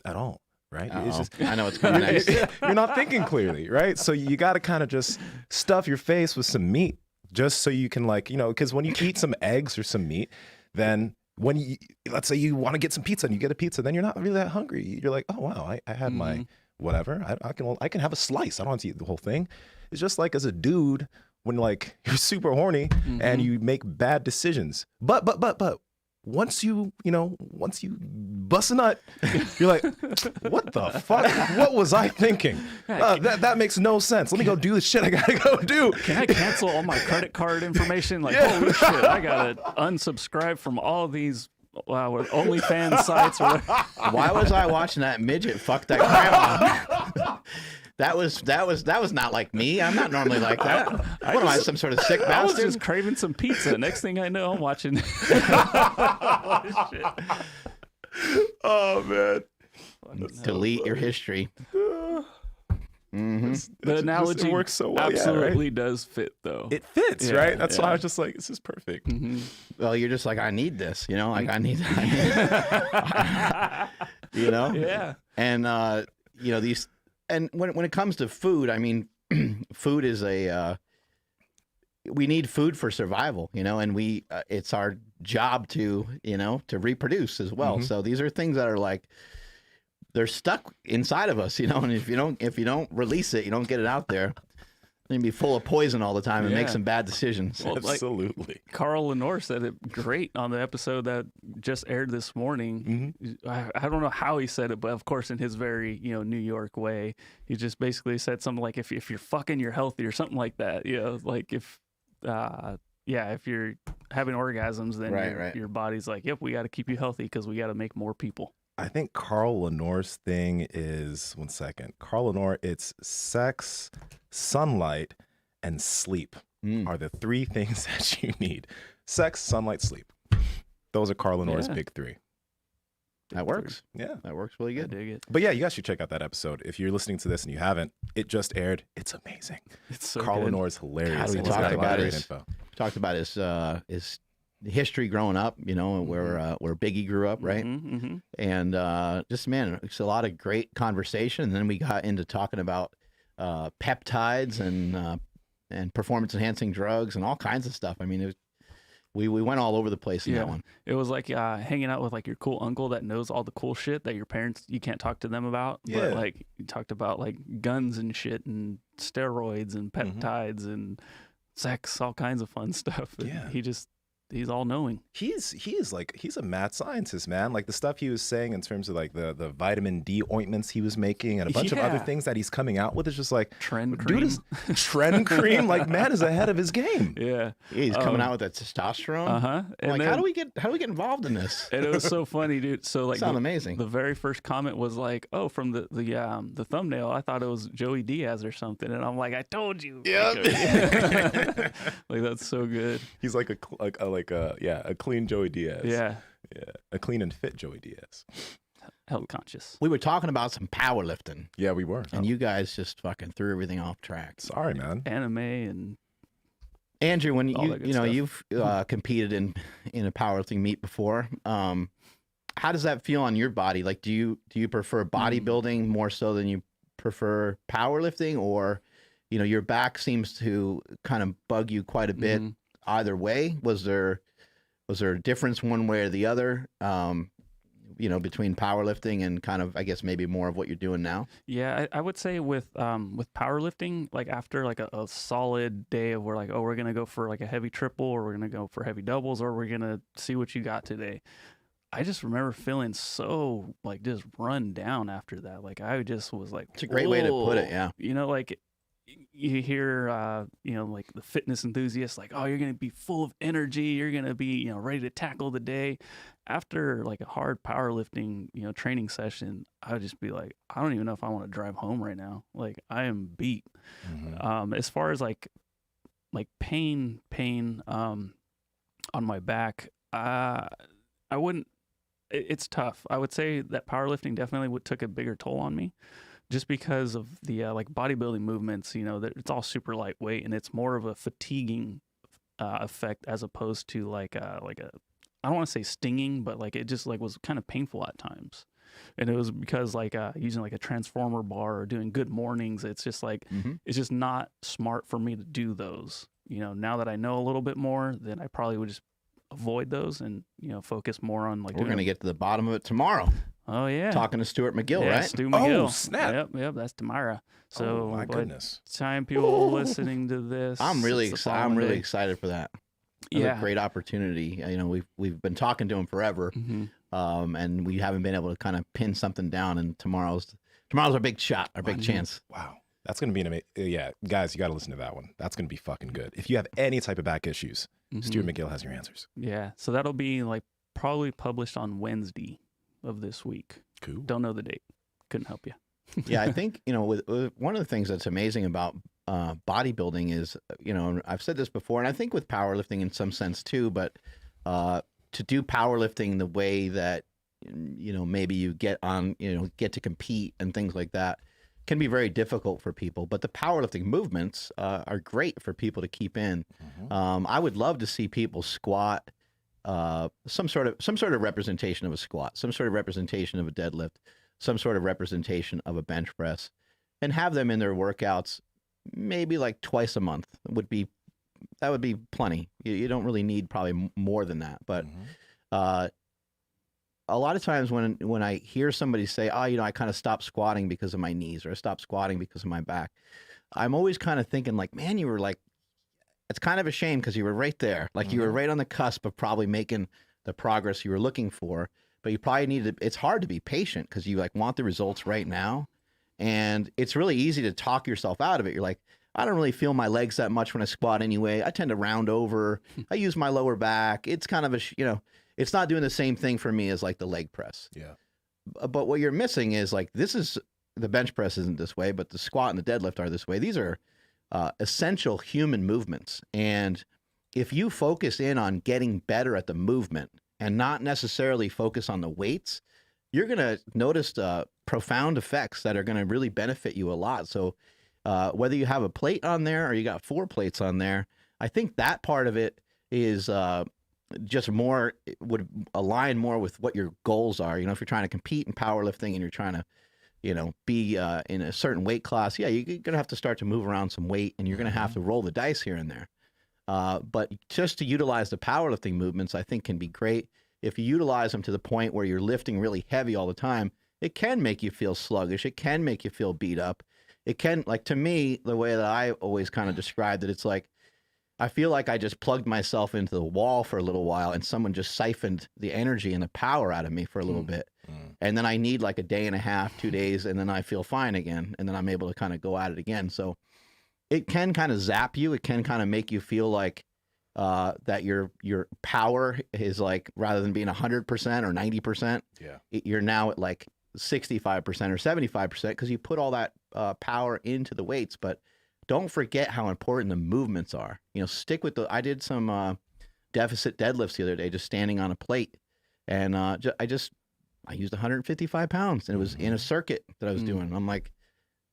at all. Right? It's just, I know it's coming next. You're not thinking clearly, right? So you got to kind of just stuff your face with some meat just so you can like, you know, because when you eat some eggs or some meat, then when you, let's say you want to get some pizza and you get a pizza, then you're not really that hungry. You're like, oh, wow, I had my whatever. I can have a slice. I don't want to eat the whole thing. It's just like as a dude, when like you're super horny and you make bad decisions. But once you bust a nut, you're like, what the fuck? What was I thinking? That makes no sense. Let me go do the shit I gotta go do. Can I cancel all my credit card information? Like, holy shit, I gotta unsubscribe from all these OnlyFans sites. Or why was I watching that midget fuck that grandma? That was not like me. I'm not normally like that. What am I, some sort of sick bastard? I was just craving some pizza. Next thing I know, I'm watching. Oh man! Delete your history. The analogy works so well. Absolutely does fit though. It fits, right? That's why I was just like, this is perfect. Well, you're just like, I need this, you know, like I need you know? Yeah. And you know, these, and when it comes to food, I mean, food is we need food for survival, you know, and it's our job to, you know, to reproduce as well. So these are things that are like, they're stuck inside of us, you know, and if you don't release it, you don't get it out there, you'd be full of poison all the time and make some bad decisions. Well, absolutely. Like Carl Lenore said it great on the episode that just aired this morning. I don't know how he said it, but of course in his very, you know, New York way, he just basically said something like, if you're fucking, you're healthy or something like that. You know, like if you're having orgasms, then your body's like, yep, we got to keep you healthy because we got to make more people. I think Carl Lenore's thing is, one second. Carl Lenore, it's sex, sunlight, and sleep are the three things that you need. Sex, sunlight, sleep. Those are Carl Lenore's big three. That works. Yeah. That works really good. I dig it. But yeah, you guys should check out that episode. If you're listening to this and you haven't, it just aired. It's amazing. It's so Carl good. Lenore's hilarious. We talked about his history growing up, you know, where Biggie grew up, right? And just, man, it's a lot of great conversation. And then we got into talking about peptides and performance enhancing drugs and all kinds of stuff. I mean, we went all over the place in that one. It was like hanging out with like your cool uncle that knows all the cool shit that your parents, you can't talk to them about. Yeah. But like you talked about like guns and shit and steroids and peptides and sex, all kinds of fun stuff. Yeah. He's all knowing. He's a mad scientist, man. Like the stuff he was saying in terms of like the vitamin D ointments he was making and a bunch of other things that he's coming out with is just like trend cream. Dude is trend cream. Like man is ahead of his game. Yeah. He's coming out with that testosterone. And like, how do we get involved in this? And it was so funny, dude. So like, sound amazing. The very first comment was like, "Oh, from the thumbnail, I thought it was Joey Diaz or something," and I'm like, "I told you." Yeah. Like that's so good. He's like a clean Joey Diaz. Yeah. A clean and fit Joey Diaz. health conscious. We were talking about some powerlifting. Yeah, we were. And you guys just fucking threw everything off track. Sorry, man. Anime and Andrew, when stuff. you've competed in a powerlifting meet before, how does that feel on your body? Like, do you prefer bodybuilding more so than you prefer powerlifting, or your back seems to kind of bug you quite a bit either way? Was there a difference one way or the other? Between powerlifting and kind of, I guess, maybe more of what you're doing now? Yeah, I would say with powerlifting, like after like a solid day of we're going to go for like a heavy triple, or we're going to go for heavy doubles, or we're going to see what you got today. I just remember feeling so like just run down after that. Like I just was like, it's a great way to put it. Yeah. Like you hear, like the fitness enthusiasts, like, oh, you're going to be full of energy. You're going to be, ready to tackle the day. After like a hard powerlifting, training session, I would just be like, I don't even know if I want to drive home right now. Like I am beat. As far as like pain, on my back, I wouldn't, it's tough. I would say that powerlifting definitely took a bigger toll on me. Just because of the like bodybuilding movements, that it's all super lightweight, and it's more of a fatiguing effect as opposed to like a I don't want to say stinging, but like it just like was kind of painful at times. And it was because like using like a transformer bar or doing good mornings, it's just like it's just not smart for me to do those. Now that I know a little bit more, then I probably would just avoid those and focus more on like. We're gonna get to the bottom of it tomorrow. Oh yeah, talking to Stuart McGill, right? Stu McGill. Oh snap! Yep, that's tomorrow. So my goodness, time people listening to this. I'm really excited for that. Another great opportunity. We've been talking to him forever, and we haven't been able to kind of pin something down. And tomorrow's our big shot, our big chance. Wow, that's gonna be an amazing. Yeah, guys, you got to listen to that one. That's gonna be fucking good. If you have any type of back issues, Stuart McGill has your answers. Yeah, so that'll be like probably published on Wednesday of this week. Cool. Don't know the date. Couldn't help you. Yeah, I think with one of the things that's amazing about bodybuilding is, I've said this before, and I think with powerlifting in some sense too, but to do powerlifting the way that maybe you get to compete and things like that can be very difficult for people. But the powerlifting movements are great for people to keep in. I would love to see people squat. Some sort of representation of a squat, some sort of representation of a deadlift, some sort of representation of a bench press, and have them in their workouts maybe like twice a month would be plenty. You don't really need probably more than that. But a lot of times when I hear somebody say, oh, I kind of stopped squatting because of my knees, or I stopped squatting because of my back, I'm always kind of thinking like, man, you were like, it's kind of a shame because you were right there. Like you were right on the cusp of probably making the progress you were looking for, but you probably needed it's hard to be patient because you like want the results right now. And it's really easy to talk yourself out of it. You're like, I don't really feel my legs that much when I squat anyway. I tend to round over. I use my lower back. It's kind of it's not doing the same thing for me as like the leg press. Yeah. But what you're missing is like, the bench press isn't this way, but the squat and the deadlift are this way. These are essential human movements. And if you focus in on getting better at the movement and not necessarily focus on the weights, you're going to notice profound effects that are going to really benefit you a lot. So whether you have a plate on there or you got 4 plates on there, I think that part of it is just would align more with what your goals are. If you're trying to compete in powerlifting and you're trying to be in a certain weight class, yeah, you're going to have to start to move around some weight, and you're going to have to roll the dice here and there. But just to utilize the powerlifting movements, I think can be great. If you utilize them to the point where you're lifting really heavy all the time, it can make you feel sluggish. It can make you feel beat up. It can, like, to me, the way that I always kind of described it, it's like, I feel like I just plugged myself into the wall for a little while and someone just siphoned the energy and the power out of me for a little bit. And then I need like a day and a half, 2 days, and then I feel fine again. And then I'm able to kind of go at it again. So it can kind of zap you. It can kind of make you feel like that your power is like, rather than being 100% or 90%, you're now at like 65% or 75% because you put all that power into the weights. But don't forget how important the movements are. Stick with I did some deficit deadlifts the other day, just standing on a plate. And I used 155 pounds, and it was in a circuit that I was doing. I'm like,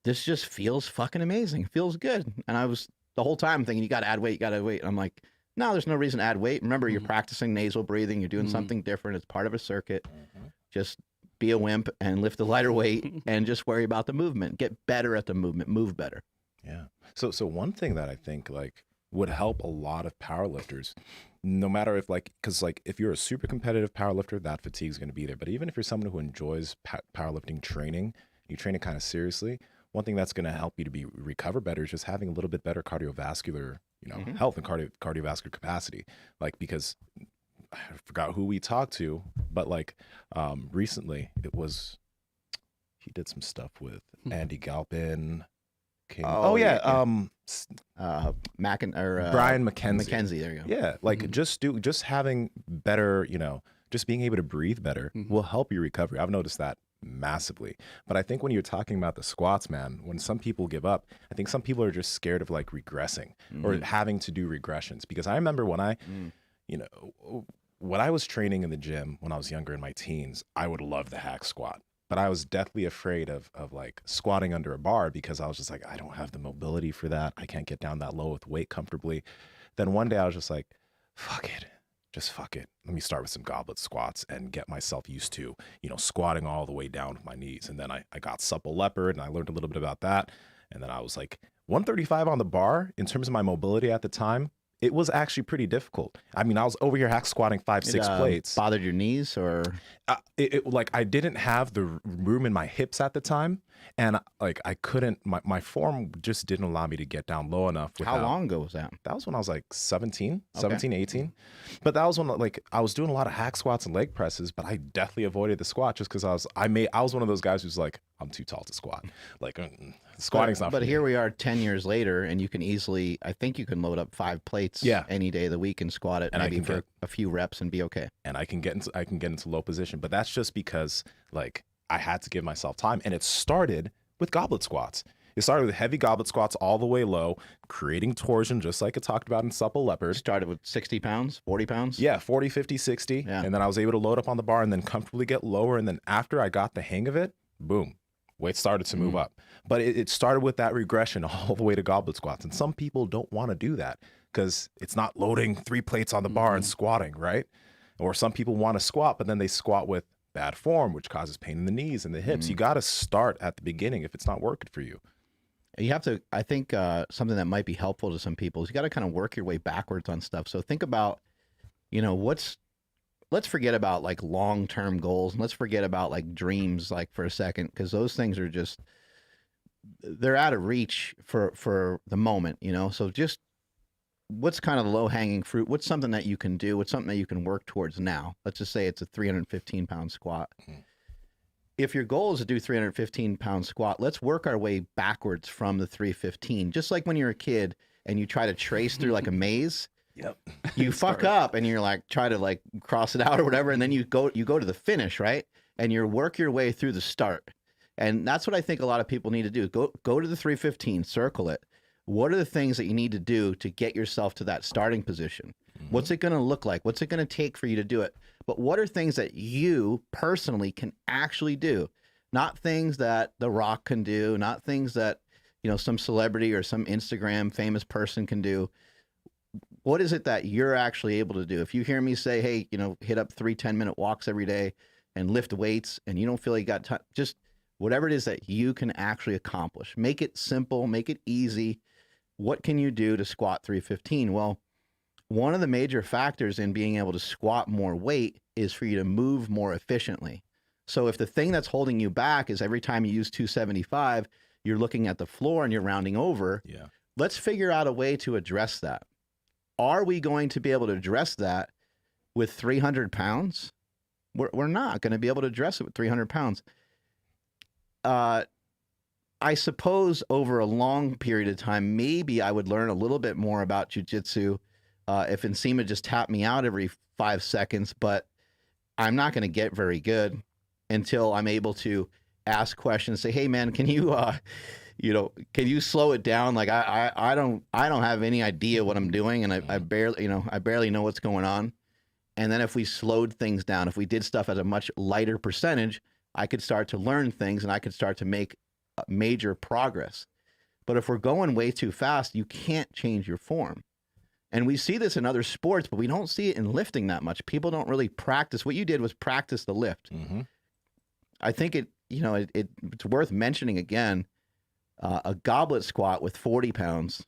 this just feels fucking amazing. It feels good. And I was the whole time thinking, you got to add weight, you got to add weight. And I'm like, no, there's no reason to add weight. Remember, you're practicing nasal breathing. You're doing something different. It's part of a circuit. Just be a wimp and lift the lighter weight and just worry about the movement. Get better at the movement. Move better. Yeah. So one thing that I think like would help a lot of powerlifters, no matter if like, because like if you're a super competitive powerlifter, that fatigue is going to be there. But even if you're someone who enjoys powerlifting training, you train it kind of seriously, one thing that's going to help you to recover better is just having a little bit better cardiovascular, health and cardiovascular capacity. Like, because I forgot who we talked to, but like recently he did some stuff with Andy Galpin. Brian McKenzie. There you go. Yeah, like just having better, just being able to breathe better will help your recovery. I've noticed that massively. But I think when you're talking about the squats, man, when some people give up, I think some people are just scared of like regressing or having to do regressions. Because I remember when when I was training in the gym when I was younger in my teens, I would love the hack squat. But I was deathly afraid of like squatting under a bar because I was just like, I don't have the mobility for that. I can't get down that low with weight comfortably. Then one day I was just like, fuck it. Just fuck it. Let me start with some goblet squats and get myself used to, squatting all the way down with my knees. And then I got supple leopard and I learned a little bit about that. And then I was like 135 on the bar in terms of my mobility at the time. It was actually pretty difficult. I mean, I was over here hack squatting 5-6 plates. Bothered your knees or? Like I didn't have the room in my hips at the time. And like I couldn't, my form just didn't allow me to get down low enough. How long ago was that? That was when I was like 17, 18. But that was when like I was doing a lot of hack squats and leg presses, but I definitely avoided the squat just because I was one of those guys who's like, I'm too tall to squat. Like squatting's not for me. But here we are 10 years later and you can easily, I think you can load up 5 plates any day of the week and squat it and maybe for a few reps and be okay. And I can get into low position, but that's just because like I had to give myself time. And it started with goblet squats. It started with heavy goblet squats all the way low, creating torsion, just like it talked about in supple leopard. Started with 60 pounds, 40 pounds? Yeah, 40, 50, 60. Yeah. And then I was able to load up on the bar and then comfortably get lower. And then after I got the hang of it, boom, weight started to move up. But it started with that regression all the way to goblet squats. And some people don't want to do that because it's not loading 3 plates on the bar and squatting, right? Or some people want to squat, but then they squat with bad form, which causes pain in the knees and the hips. You got to start at the beginning if it's not working for you. You have to, I think something that might be helpful to some people is you got to kind of work your way backwards on stuff. So think about, let's forget about like long-term goals and let's forget about like dreams like for a second, because those things are just, they're out of reach for the moment, so just what's kind of the low-hanging fruit? What's something that you can do? What's something that you can work towards now? Let's just say it's a 315-pound squat. If your goal is to do 315-pound squat, let's work our way backwards from the 315. Just like when you're a kid and you try to trace through like a maze. Yep. You fuck up and you're like, try to like cross it out or whatever. And then you go to the finish, right? And you work your way through the start. And that's what I think a lot of people need to do. Go to the 315, circle it. What are the things that you need to do to get yourself to that starting position? What's it going to look like? What's it going to take for you to do it? But what are things that you personally can actually do? Not things that The Rock can do, not things that, some celebrity or some Instagram famous person can do. What is it that you're actually able to do? If you hear me say, hey, hit up 3 10-minute walks every day and lift weights and you don't feel like you got time, just whatever it is that you can actually accomplish. Make it simple, make it easy. What can you do to squat 315? Well, one of the major factors in being able to squat more weight is for you to move more efficiently. So if the thing that's holding you back is every time you use 275, you're looking at the floor and you're rounding over, let's figure out a way to address that. Are we going to be able to address that with 300 pounds? We're not going to be able to address it with 300 pounds. I suppose over a long period of time, maybe I would learn a little bit more about jiu-jitsu if Nsima just tapped me out every 5 seconds, but I'm not going to get very good until I'm able to ask questions, say, hey man, can you, can you slow it down? Like I don't have any idea what I'm doing. And I barely know what's going on. And then if we slowed things down, if we did stuff at a much lighter percentage, I could start to learn things and I could start to make major progress. But if we're going way too fast, you can't change your form. And we see this in other sports, but we don't see it in lifting that much. People don't really practice. What you did was practice the lift. Mm-hmm. I think it's worth mentioning again, a goblet squat with 40 pounds,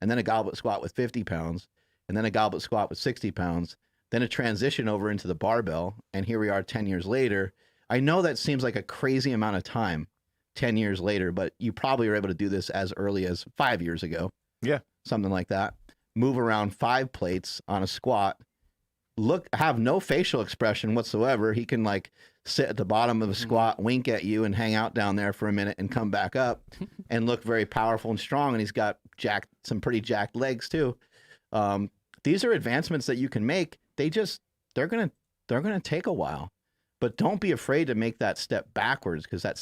and then a goblet squat with 50 pounds, and then a goblet squat with 60 pounds, then a transition over into the barbell. And here we are 10 years later. I know that seems like a crazy amount of time 10 years later, but you probably were able to do this as early as 5 years ago. Yeah. Something like that. Move around 5 plates on a squat. Have no facial expression whatsoever. He can like sit at the bottom of a squat, wink at you, and hang out down there for a minute and come back up and look very powerful and strong. And he's got some pretty jacked legs too. These are advancements that you can make. They're gonna take a while, but don't be afraid to make that step backwards, because that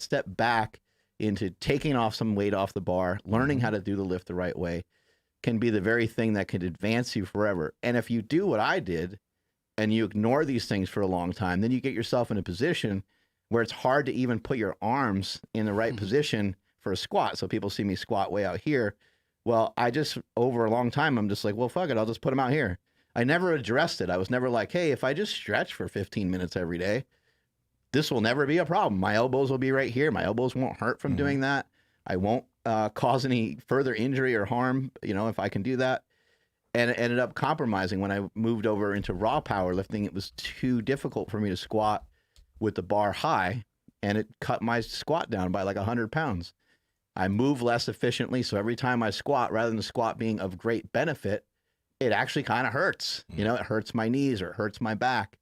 step back into taking off some weight off the bar, learning how to do the lift the right way, can be the very thing that could advance you forever. And if you do what I did and you ignore these things for a long time, then you get yourself in a position where it's hard to even put your arms in the right position for a squat. So people see me squat way out here. Well, over a long time, I'm just like, well, fuck it, I'll just put them out here. I never addressed it. I was never like, hey, if I just stretch for 15 minutes every day, this will never be a problem. My elbows will be right here. My elbows won't hurt from doing that. I won't cause any further injury or harm, if I can do that. And it ended up compromising when I moved over into raw powerlifting. It was too difficult for me to squat with the bar high, and it cut my squat down by like 100 pounds. I move less efficiently, so every time I squat, rather than the squat being of great benefit, it actually kind of hurts. It hurts my knees or it hurts my back.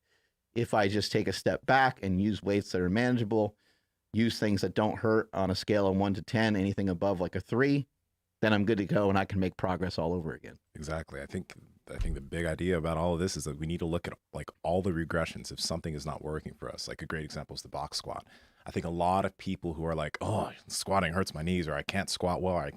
If I just take a step back and use weights that are manageable, use things that don't hurt on a scale of 1 to 10, anything above like a 3, then I'm good to go and I can make progress all over again. Exactly. I think the big idea about all of this is that we need to look at like all the regressions if something is not working for us. Like a great example is the box squat. I think a lot of people who are like, oh, squatting hurts my knees, or I can't squat well, or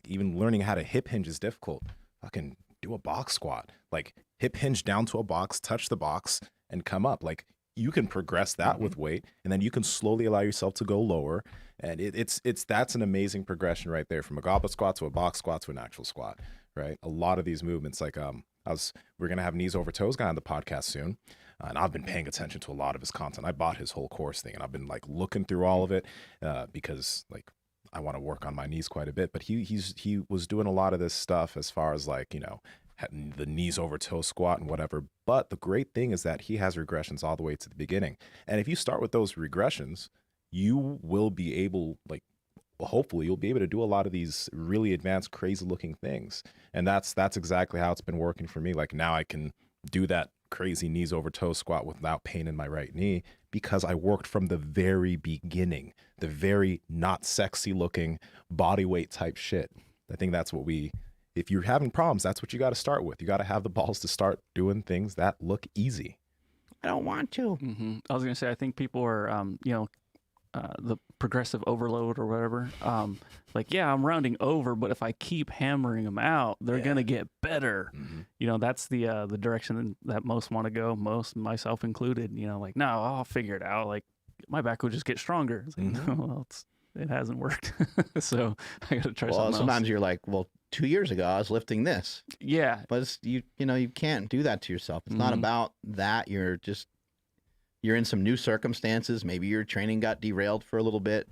even learning how to hip hinge is difficult. Fucking do a box squat. Like hip hinge down to a box, touch the box, and come up. Like you can progress that with weight, and then you can slowly allow yourself to go lower. And that's an amazing progression right there, from a goblet squat to a box squat to an actual squat, right? A lot of these movements, like we're gonna have Knees Over Toes guy on the podcast soon, and I've been paying attention to a lot of his content. I bought his whole course thing, and I've been like looking through all of it because like I want to work on my knees quite a bit. But he was doing a lot of this stuff as far as like the knees over toe squat and whatever. But the great thing is that he has regressions all the way to the beginning, and if you start with those regressions, you will be able, hopefully you'll be able to do a lot of these really advanced, crazy looking things. And that's exactly how it's been working for me. Like now I can do that crazy knees over toe squat without pain in my right knee, because I worked from the very beginning, the very not sexy looking body weight type shit. I think that's what if you're having problems, that's what you got to start with. You got to have the balls to start doing things that look easy. I don't want to. I was going to say, I think people are, the progressive overload or whatever. I'm rounding over, but if I keep hammering them out, they're going to get better. That's the direction that most want to go, most, myself included. No, I'll figure it out. Like my back will just get stronger. It's like, no, well, it hasn't worked. So I got to try something else. Sometimes you're like, well, 2 years ago I was lifting this. Yeah. But it's, you can't do that to yourself. It's not about that. You're in some new circumstances. Maybe your training got derailed for a little bit.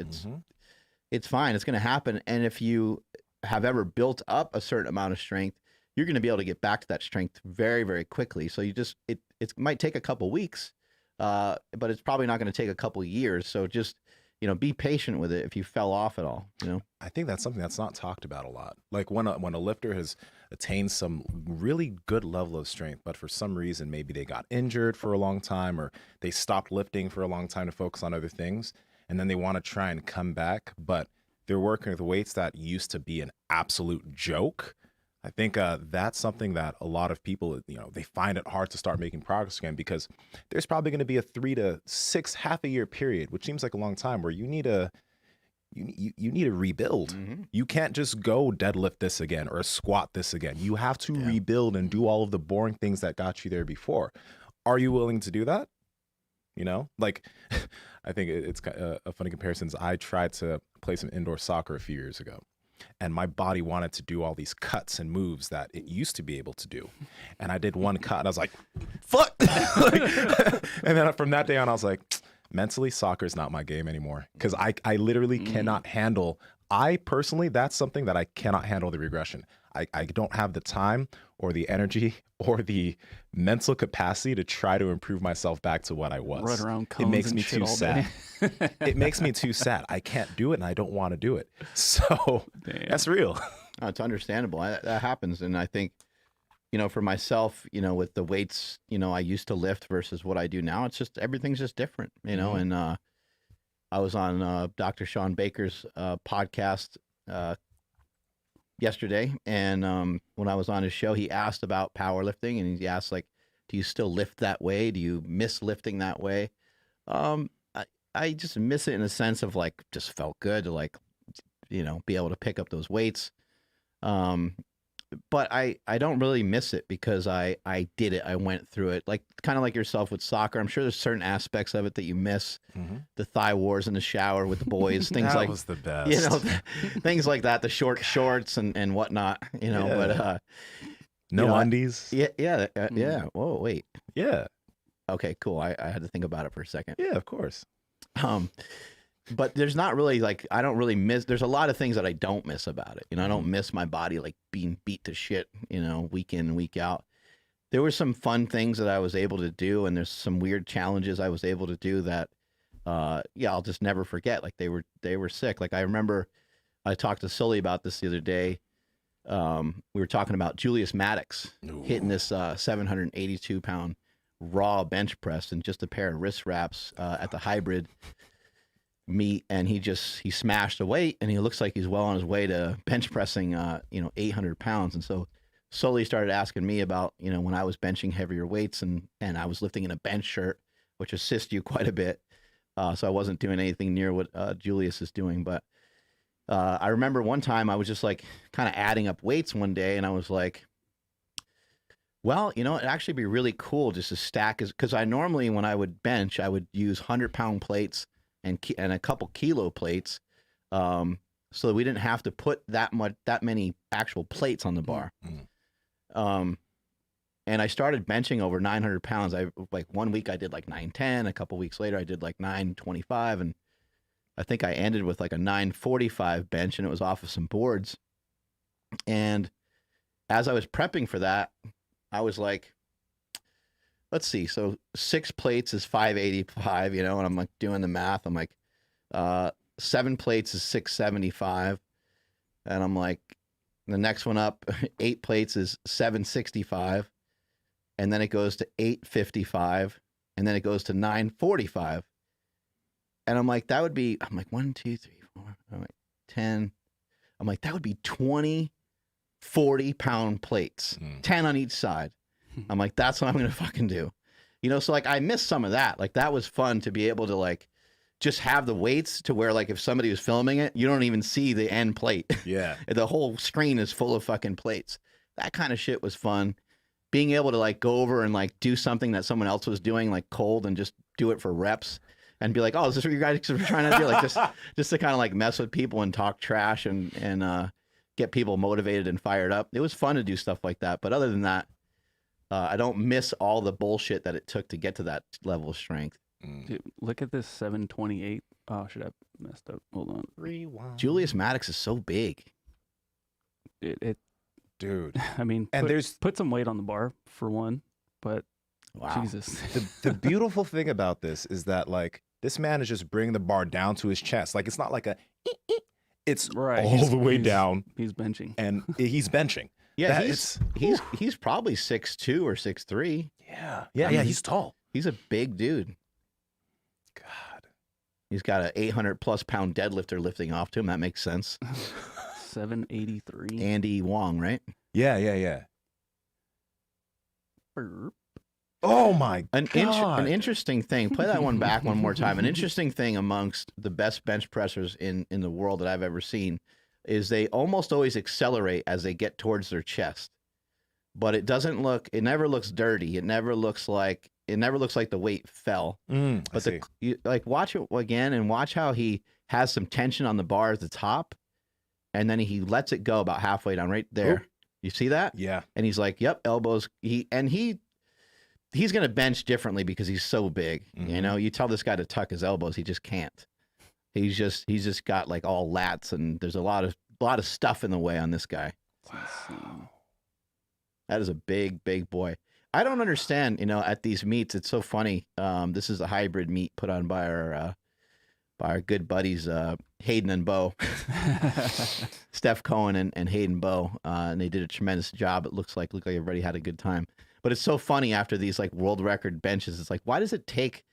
It's fine. It's going to happen. And if you have ever built up a certain amount of strength, you're going to be able to get back to that strength very, very quickly. So it might take a couple weeks, but it's probably not going to take a couple years. So just, be patient with it if you fell off at all, I think that's something that's not talked about a lot. Like when a lifter has attained some really good level of strength, but for some reason, maybe they got injured for a long time, or they stopped lifting for a long time to focus on other things, and then they want to try and come back, but they're working with weights that used to be an absolute joke. I think that's something that a lot of people, they find it hard to start making progress again, because there's probably going to be a 3 to 6 half a year period, which seems like a long time, where you need to you need to rebuild. You can't just go deadlift this again or squat this again. You have to rebuild and do all of the boring things that got you there before. Are you willing to do that? You know, like I think it's a funny comparison. I tried to play some indoor soccer a few years ago, and my body wanted to do all these cuts and moves that it used to be able to do. And I did one cut and I was like, fuck. And then from that day on, I was like, mentally, soccer is not my game anymore. Because I literally cannot handle, I personally, that's something that I cannot handle the regression. I don't have the time or the energy or the mental capacity to try to improve myself back to what I was. Run around cones it makes and me shit too all sad. It makes me too sad. I can't do it and I don't want to do it. So that's real. It's understandable. That happens. And I think, you know, for myself, you know, with the weights, you know, I used to lift versus what I do now, it's just, everything's just different, you know. And I was on Dr. Sean Baker's podcast yesterday, and when I was on his show, he asked about powerlifting, and he asked, like, do you still lift that way? Do you miss lifting that way? I just miss it in a sense of, like, just felt good to, like, you know, be able to pick up those weights. But I don't really miss it because I did it. I went through it, like, kind of like yourself with soccer. I'm sure there's certain aspects of it that you miss. The thigh wars in the shower with the boys, things that was the best. You know, things like that, the short shorts and whatnot, you know, but no you know, undies. Yeah. Whoa, wait. Yeah. Okay, cool. I had to think about it for a second. Yeah, of course. But there's not really, like, I don't really miss, there's a lot of things that I don't miss about it. You know, I don't miss my body, like, being beat to shit, you know, week in and week out. There were some fun things that I was able to do, and there's some weird challenges I was able to do that, I'll just never forget. Like, they were sick. Like, I remember I talked to Sully about this the other day. We were talking about Julius Maddox hitting this 782-pound raw bench press and just a pair of wrist wraps at the hybrid meet, and he smashed a weight, and he looks like he's well on his way to bench pressing 800 pounds. And so Sully started asking me about, you know, when I was benching heavier weights, and I was lifting in a bench shirt, which assists you quite a bit. So I wasn't doing anything near what Julius is doing. But I remember one time I was just, like, kind of adding up weights one day, and I was like, well, you know, it'd actually be really cool just to stack, because I normally, when I would bench, I would use 100-pound plates and a couple kilo plates, so that we didn't have to put that many actual plates on the bar. And I started benching over 900 pounds. Like, one week I did like 910. A couple weeks later I did like 925, and I think I ended with like a 945 bench, and it was off of some boards. And as I was prepping for that, I was like, let's see. So 6 plates is 585, you know, and I'm like doing the math. I'm like, 7 plates is 675. And I'm like, the next one up, 8 plates is 765. And then it goes to 855. And then it goes to 945. And I'm like, that would be, I'm like, 1, 2, 3, 4, I'm like 10. I'm like, that would be 20 40-pound plates, 10 on each side. I'm like, that's what I'm going to fucking do. You know, so, like, I missed some of that. Like, that was fun to be able to, like, just have the weights to where, like, if somebody was filming it, you don't even see the end plate. Yeah. The whole screen is full of fucking plates. That kind of shit was fun. Being able to, like, go over and, like, do something that someone else was doing, like, cold, and just do it for reps and be like, oh, is this what you guys are trying to do? Like, just to kind of, like, mess with people and talk trash and get people motivated and fired up. It was fun to do stuff like that. But other than that, I don't miss all the bullshit that it took to get to that level of strength. Dude, look at this 728. Oh, should I messed up? Hold on. Rewind. Julius Maddox is so big. Dude. I mean, and put some weight on the bar for one, but wow. Jesus. The beautiful thing about this is that, like, this man is just bringing the bar down to his chest. Like, it's not like it's right. all the way down. He's benching. And he's benching. Yeah, he's probably 6'2" or 6'3". Yeah. Yeah, he's tall. He's a big dude. God. He's got an 800+ pound deadlifter lifting off to him. That makes sense. 783. Andy Wong, right? Yeah. Burp. Oh my God. An interesting thing. Play that one back one more time. An interesting thing amongst the best bench pressers in the world that I've ever seen is they almost always accelerate as they get towards their chest. But it never looks dirty. It never looks like the weight fell. But watch it again and watch how he has some tension on the bar at the top, and then he lets it go about halfway down right there. Ooh. You see that? Yeah. And he's like, yep, elbows. He's going to bench differently because he's so big. You know, you tell this guy to tuck his elbows, he just can't. He's just got like all lats, and there's a lot of stuff in the way on this guy. Wow. That is a big, big boy. I don't understand, you know, at these meets, it's so funny. This is a hybrid meet put on by our good buddies, Hayden and Bo, Steph Cohen and Hayden Bo. And they did a tremendous job. It looked like everybody had a good time. But it's so funny after these like world record benches. It's like, why does it take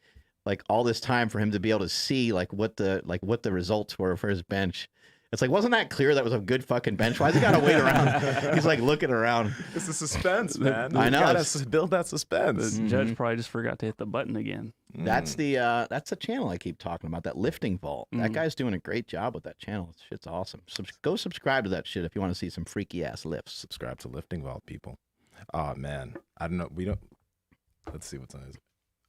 like all this time for him to be able to see like what the results were for his bench? It's like, wasn't that clear that was a good fucking bench? Why's he got to wait around? He's like looking around. It's the suspense, man. I know. Gotta build that suspense. The judge probably just forgot to hit the button again. That's the channel I keep talking about, that lifting vault. That guy's doing a great job with that channel. Shit's awesome. Go subscribe to that shit if you want to see some freaky ass lifts. Subscribe to Lifting Vault, people. Oh man, I don't know. Let's see what's on his.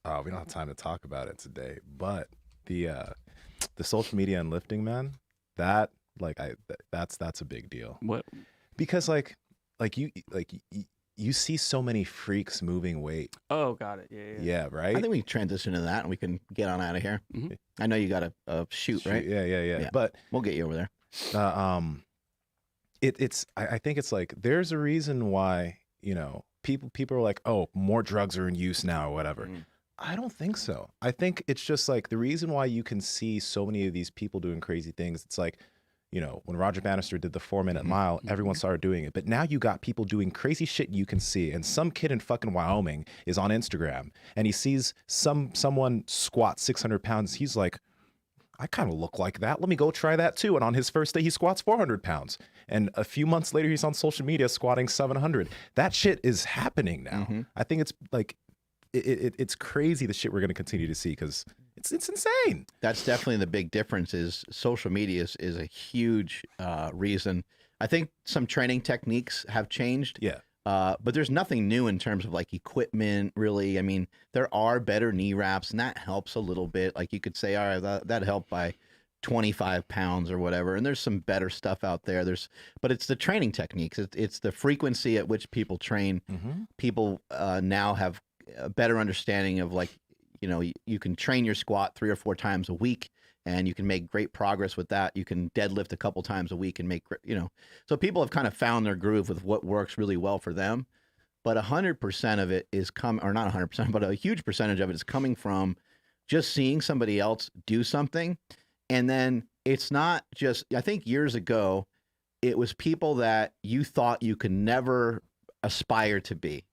We don't have time to talk about it today, but the social media and lifting, man, that's a big deal. What? Because like you see so many freaks moving weight. Oh, got it. Yeah. Right. I think we can transition to that and we can get on out of here. I know you got a shoot, right? Yeah. But we'll get you over there. I think it's like there's a reason why, you know, people are like, oh, more drugs are in use now or whatever. I don't think so. I think it's just like the reason why you can see so many of these people doing crazy things. It's like, you know, when Roger Bannister did the 4-minute mile, everyone started doing it. But now you got people doing crazy shit you can see. And some kid in fucking Wyoming is on Instagram and he sees someone squat 600 pounds. He's like, I kind of look like that. Let me go try that too. And on his first day, he squats 400 pounds. And a few months later, he's on social media squatting 700. That shit is happening now. I think it's like, it's crazy the shit we're going to continue to see because it's insane. That's definitely the big difference. Is social media is a huge reason. I think some training techniques have changed. Yeah. But there's nothing new in terms of like equipment, really. I mean, there are better knee wraps, and that helps a little bit. Like you could say, all right, that helped by 25 pounds or whatever. And there's some better stuff out there. But it's the training techniques. It's the frequency at which people train. People now have a better understanding of, like, you know, you can train your squat 3 or 4 times a week and you can make great progress with that. You can deadlift a couple times a week and make, you know, so people have kind of found their groove with what works really well for them. But 100% of it is or not 100%, but a huge percentage of it is coming from just seeing somebody else do something. And then it's not just, I think years ago, it was people that you thought you could never aspire to be.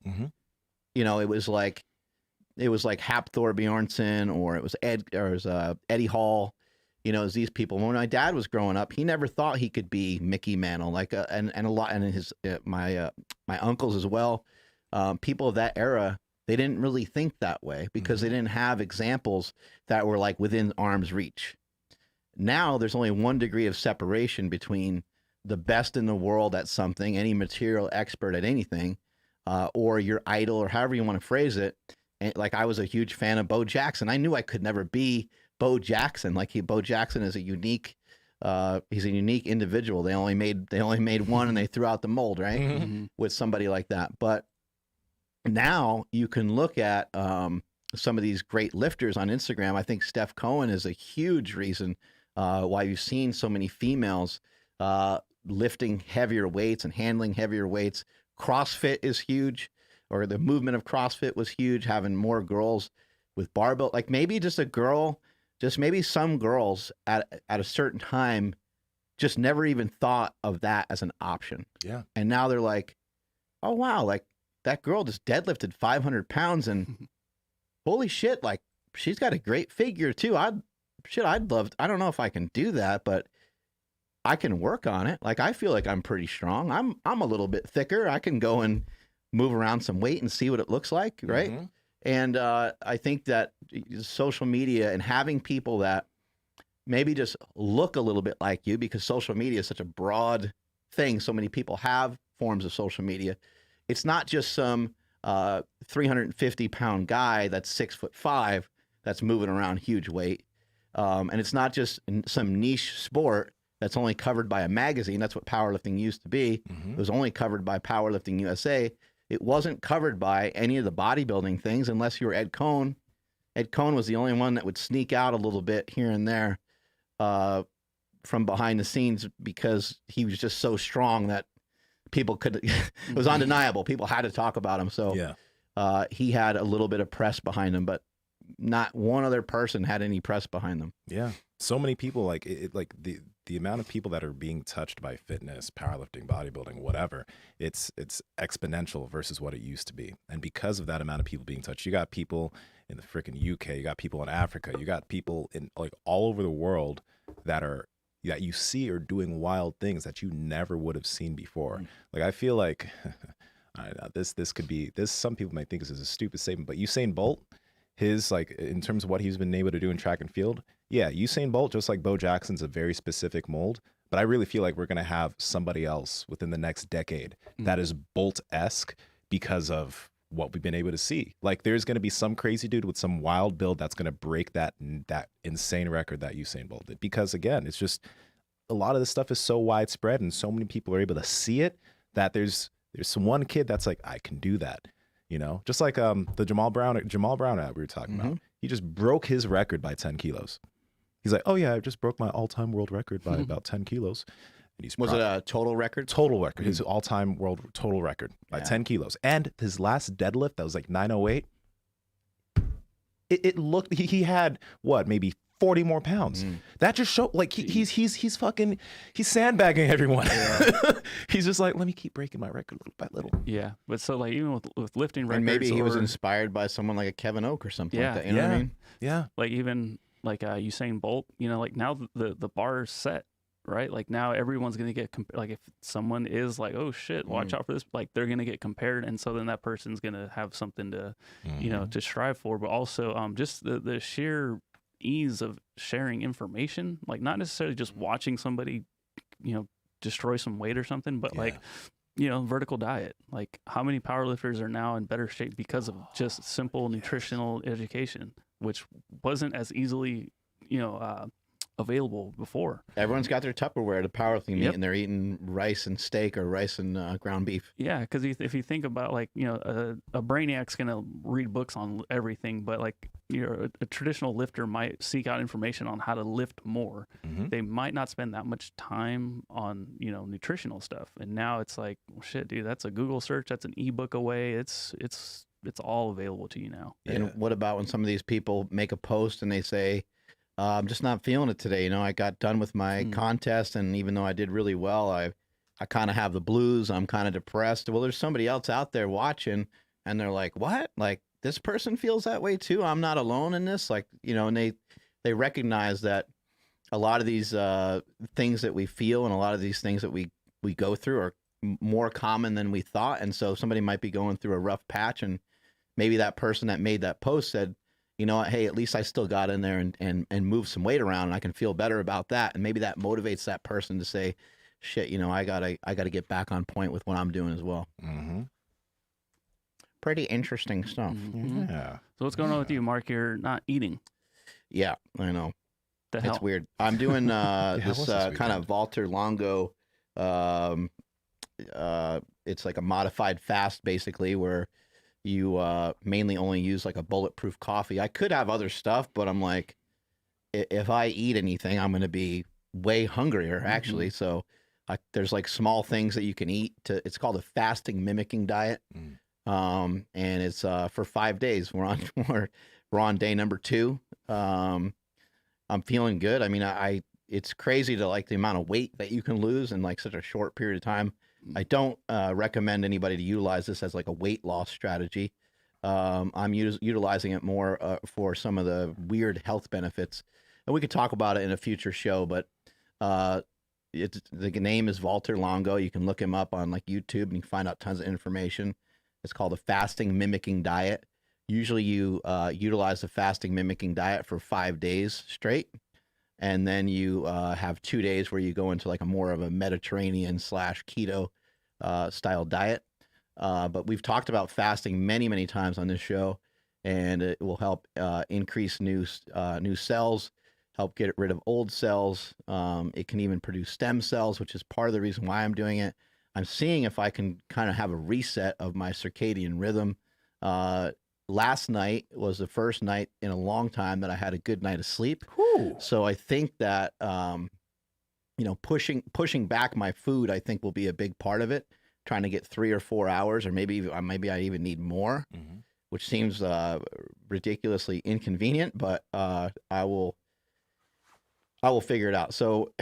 You know, it was like Hap Thor Bjornsson, or it was Eddie Hall. You know, it was these people. When my dad was growing up, he never thought he could be Mickey Mantle, like and a lot, and his my uncles as well. People of that era, they didn't really think that way because they didn't have examples that were like within arm's reach. Now there's only 1 degree of separation between the best in the world at something, any material expert at anything, or your idol, or however you want to phrase it. And like, I was a huge fan of Bo Jackson. I knew I could never be Bo Jackson. Like, Bo Jackson is a unique, he's a unique individual. They only made one and they threw out the mold, right? With somebody like that. But now you can look at some of these great lifters on Instagram. I think Steph Cohen is a huge reason why you've seen so many females lifting heavier weights and handling heavier weights. CrossFit is huge, or the movement of CrossFit was huge, having more girls with barbell. Like maybe maybe some girls at a certain time just never even thought of that as an option. Yeah. And now they're like, oh, wow, like that girl just deadlifted 500 pounds and holy shit, like she's got a great figure too. I'd love, I don't know if I can do that, but I can work on it. Like, I feel like I'm pretty strong. I'm a little bit thicker. I can go and move around some weight and see what it looks like, right? And I think that social media and having people that maybe just look a little bit like you, because social media is such a broad thing. So many people have forms of social media. It's not just some 350-pound guy that's 6'5" that's moving around huge weight. And it's not just some niche sport that's only covered by a magazine. That's what powerlifting used to be. It was only covered by Powerlifting USA. It wasn't covered by any of the bodybuilding things unless you were Ed Cohn. Ed Cohn was the only one that would sneak out a little bit here and there from behind the scenes, because he was just so strong that people could, it was undeniable. People had to talk about him. So he had a little bit of press behind him, but not one other person had any press behind them. Yeah. So many people, like the amount of people that are being touched by fitness, powerlifting, bodybuilding, whatever, it's exponential versus what it used to be. And because of that amount of people being touched, you got people in the freaking UK, you got people in Africa, you got people in like all over the world that you see are doing wild things that you never would have seen before. Like, I feel like this could be, some people might think this is a stupid statement, but Usain Bolt, his, like, in terms of what he's been able to do in track and field, yeah, Usain Bolt, just like Bo Jackson's a very specific mold, but I really feel like we're going to have somebody else within the next decade that is Bolt-esque because of what we've been able to see. Like, there's going to be some crazy dude with some wild build that's going to break that insane record that Usain Bolt did. Because again, it's just, a lot of this stuff is so widespread and so many people are able to see it that there's some one kid that's like, I can do that. You know, just like the Jamal Brown ad we were talking about. He just broke his record by 10 kilos. He's like, oh yeah, I just broke my all-time world record by about 10 kilos. And Was it a total record? Total record. His all-time world total record by 10 kilos. And his last deadlift, that was like 908. It looked, he had what, maybe 40 more pounds. That just showed, like, he's fucking, he's sandbagging everyone. He's just like, let me keep breaking my record little by little. Yeah, but so like even with lifting records, and maybe he was inspired by someone like a Kevin Oak or something like that. You know what I mean? Yeah. Like even like Usain Bolt, you know, like now the bar is set, right? Like now everyone's gonna get like, if someone is like, oh shit, watch out for this, like they're gonna get compared, and so then that person's gonna have something to, you know, to strive for. But also just the sheer ease of sharing information, like not necessarily just watching somebody, you know, destroy some weight or something, but like, you know, vertical diet. Like how many powerlifters are now in better shape because of just simple nutritional education, which wasn't as easily, you know, available before. Everyone's got their Tupperware to powerlifting meet, and they're eating rice and steak or rice and ground beef. Yeah, because if you think about, like, you know, a brainiac's gonna read books on everything, but like, you know, a traditional lifter might seek out information on how to lift more. They might not spend that much time on, you know, nutritional stuff. And now it's like, well, shit, dude, that's a Google search, that's an ebook away. It's all available to you now. And what about when some of these people make a post and they say, I'm just not feeling it today. You know, I got done with my contest, and even though I did really well, I kind of have the blues. I'm kind of depressed. Well, there's somebody else out there watching, and they're like, what? Like, this person feels that way too? I'm not alone in this? Like, you know, and they recognize that a lot of these things that we feel and a lot of these things that we go through are more common than we thought. And so somebody might be going through a rough patch, and maybe that person that made that post said, you know what, hey, at least I still got in there and moved some weight around, and I can feel better about that. And maybe that motivates that person to say, shit, you know, I gotta get back on point with what I'm doing as well. Pretty interesting stuff. Yeah. So what's going on with you, Mark? You're not eating. Yeah, I know. The hell? It's weird. I'm doing this kind of Walter Longo. It's like a modified fast, basically, where you mainly only use like a bulletproof coffee. I could have other stuff, but I'm like, if I eat anything, I'm going to be way hungrier, actually. So there's like small things that you can eat. It's called a fasting mimicking diet. And it's for 5 days. We're on day number 2. I'm feeling good. I mean, it's crazy to like the amount of weight that you can lose in like such a short period of time. I don't recommend anybody to utilize this as like a weight loss strategy. I'm utilizing it more for some of the weird health benefits, and we could talk about it in a future show. But the name is Walter Longo. You can look him up on like YouTube, and you can find out tons of information. It's called a fasting mimicking diet. Usually you utilize the fasting mimicking diet for 5 days straight. And then you have 2 days where you go into like a more of a Mediterranean / keto style diet. But we've talked about fasting many, many times on this show, and it will help increase new cells, help get rid of old cells. It can even produce stem cells, which is part of the reason why I'm doing it. I'm seeing if I can kind of have a reset of my circadian rhythm. Last night was the first night in a long time that I had a good night of sleep. Whew. So I think that, pushing back my food, I think will be a big part of it. Trying to get 3 or 4 hours, or maybe I even need more, which seems ridiculously inconvenient, but I will figure it out. So,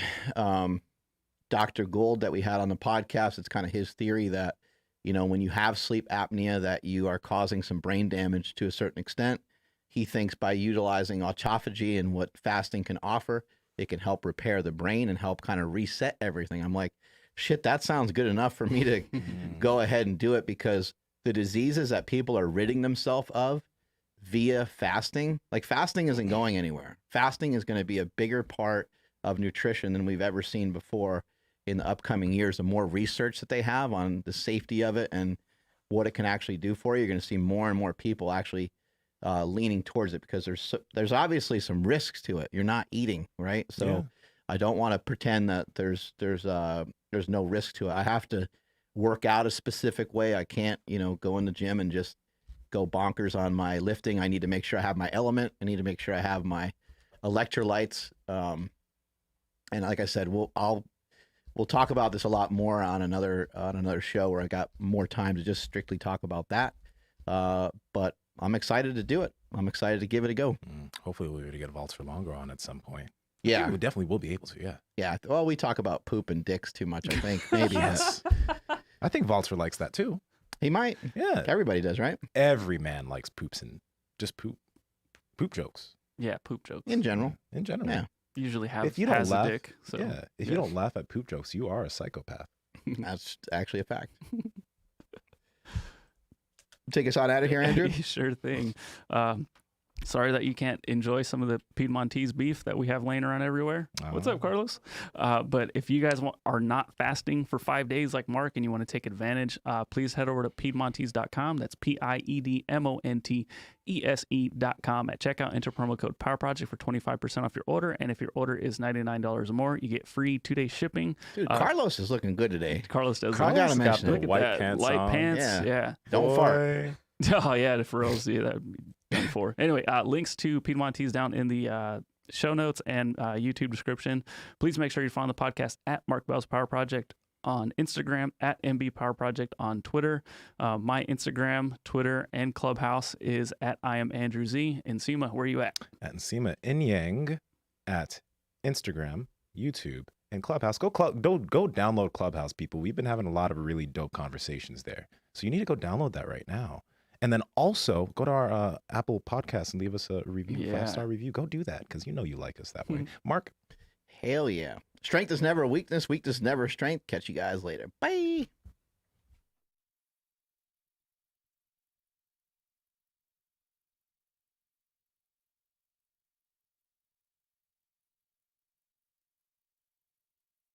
Dr. Gould that we had on the podcast, it's kind of his theory that, when you have sleep apnea, that you are causing some brain damage to a certain extent. He thinks by utilizing autophagy and what fasting can offer, it can help repair the brain and help kind of reset everything. I'm like, shit, that sounds good enough for me to go ahead and do it, because the diseases that people are ridding themselves of via fasting, like fasting isn't going anywhere. Fasting is going to be a bigger part of nutrition than we've ever seen before in the upcoming years. The more research that they have on the safety of it and what it can actually do for you, you're going to see more and more people actually leaning towards it, because there's obviously some risks to it. You're not eating, right? So yeah. I don't want to pretend that there's no risk to it. I have to work out a specific way. I can't, go in the gym and just go bonkers on my lifting. I need to make sure I have my element. I need to make sure I have my electrolytes. And like I said, we'll talk about this a lot more on another show where I got more time to just strictly talk about that. But I'm excited to do it. I'm excited to give it a go. Hopefully we'll be able to get Vaults for Longer on at some point. Yeah, we definitely will be able to. Yeah. Yeah. Well, we talk about poop and dicks too much, I think. Maybe. Yes. I think Vaults likes that too. He might. Yeah. Everybody does, right? Every man likes poops and just poop jokes. Yeah, poop jokes. In general. Yeah. Usually if you don't laugh, a dick. So. Yeah. If you don't laugh at poop jokes, you are a psychopath. That's actually a fact. Take us on out of here, Andrew. Sure thing. Sorry that you can't enjoy some of the Piedmontese beef that we have laying around everywhere. What's up, Carlos? But if you guys are not fasting for 5 days like Mark and you want to take advantage, please head over to Piedmontese.com. That's PIEDMONTESE.com. At checkout, enter promo code PowerProject for 25% off your order. And if your order is $99 or more, you get free 2-day shipping. Dude, Carlos is looking good today. Carlos does. I gotta mention the white pants light on. pants. Yeah. Don't fart. Oh, yeah, for reals. Yeah, that would be done for. Anyway, links to Piedmontese down in the show notes and YouTube description. Please make sure you follow the podcast at Mark Bell's Power Project on Instagram, at MB Power Project on Twitter. My Instagram, Twitter, and Clubhouse is at I am Andrew Z. Nsima, where are you at? At Nsima Inyang at Instagram, YouTube, and Clubhouse. Go download Clubhouse, people. We've been having a lot of really dope conversations there. So you need to go download that right now. And then also go to our Apple podcast and leave us a review, 5-star review. Go do that, because you like us that way. Mark? Hell yeah. Strength is never a weakness. Weakness is never a strength. Catch you guys later. Bye.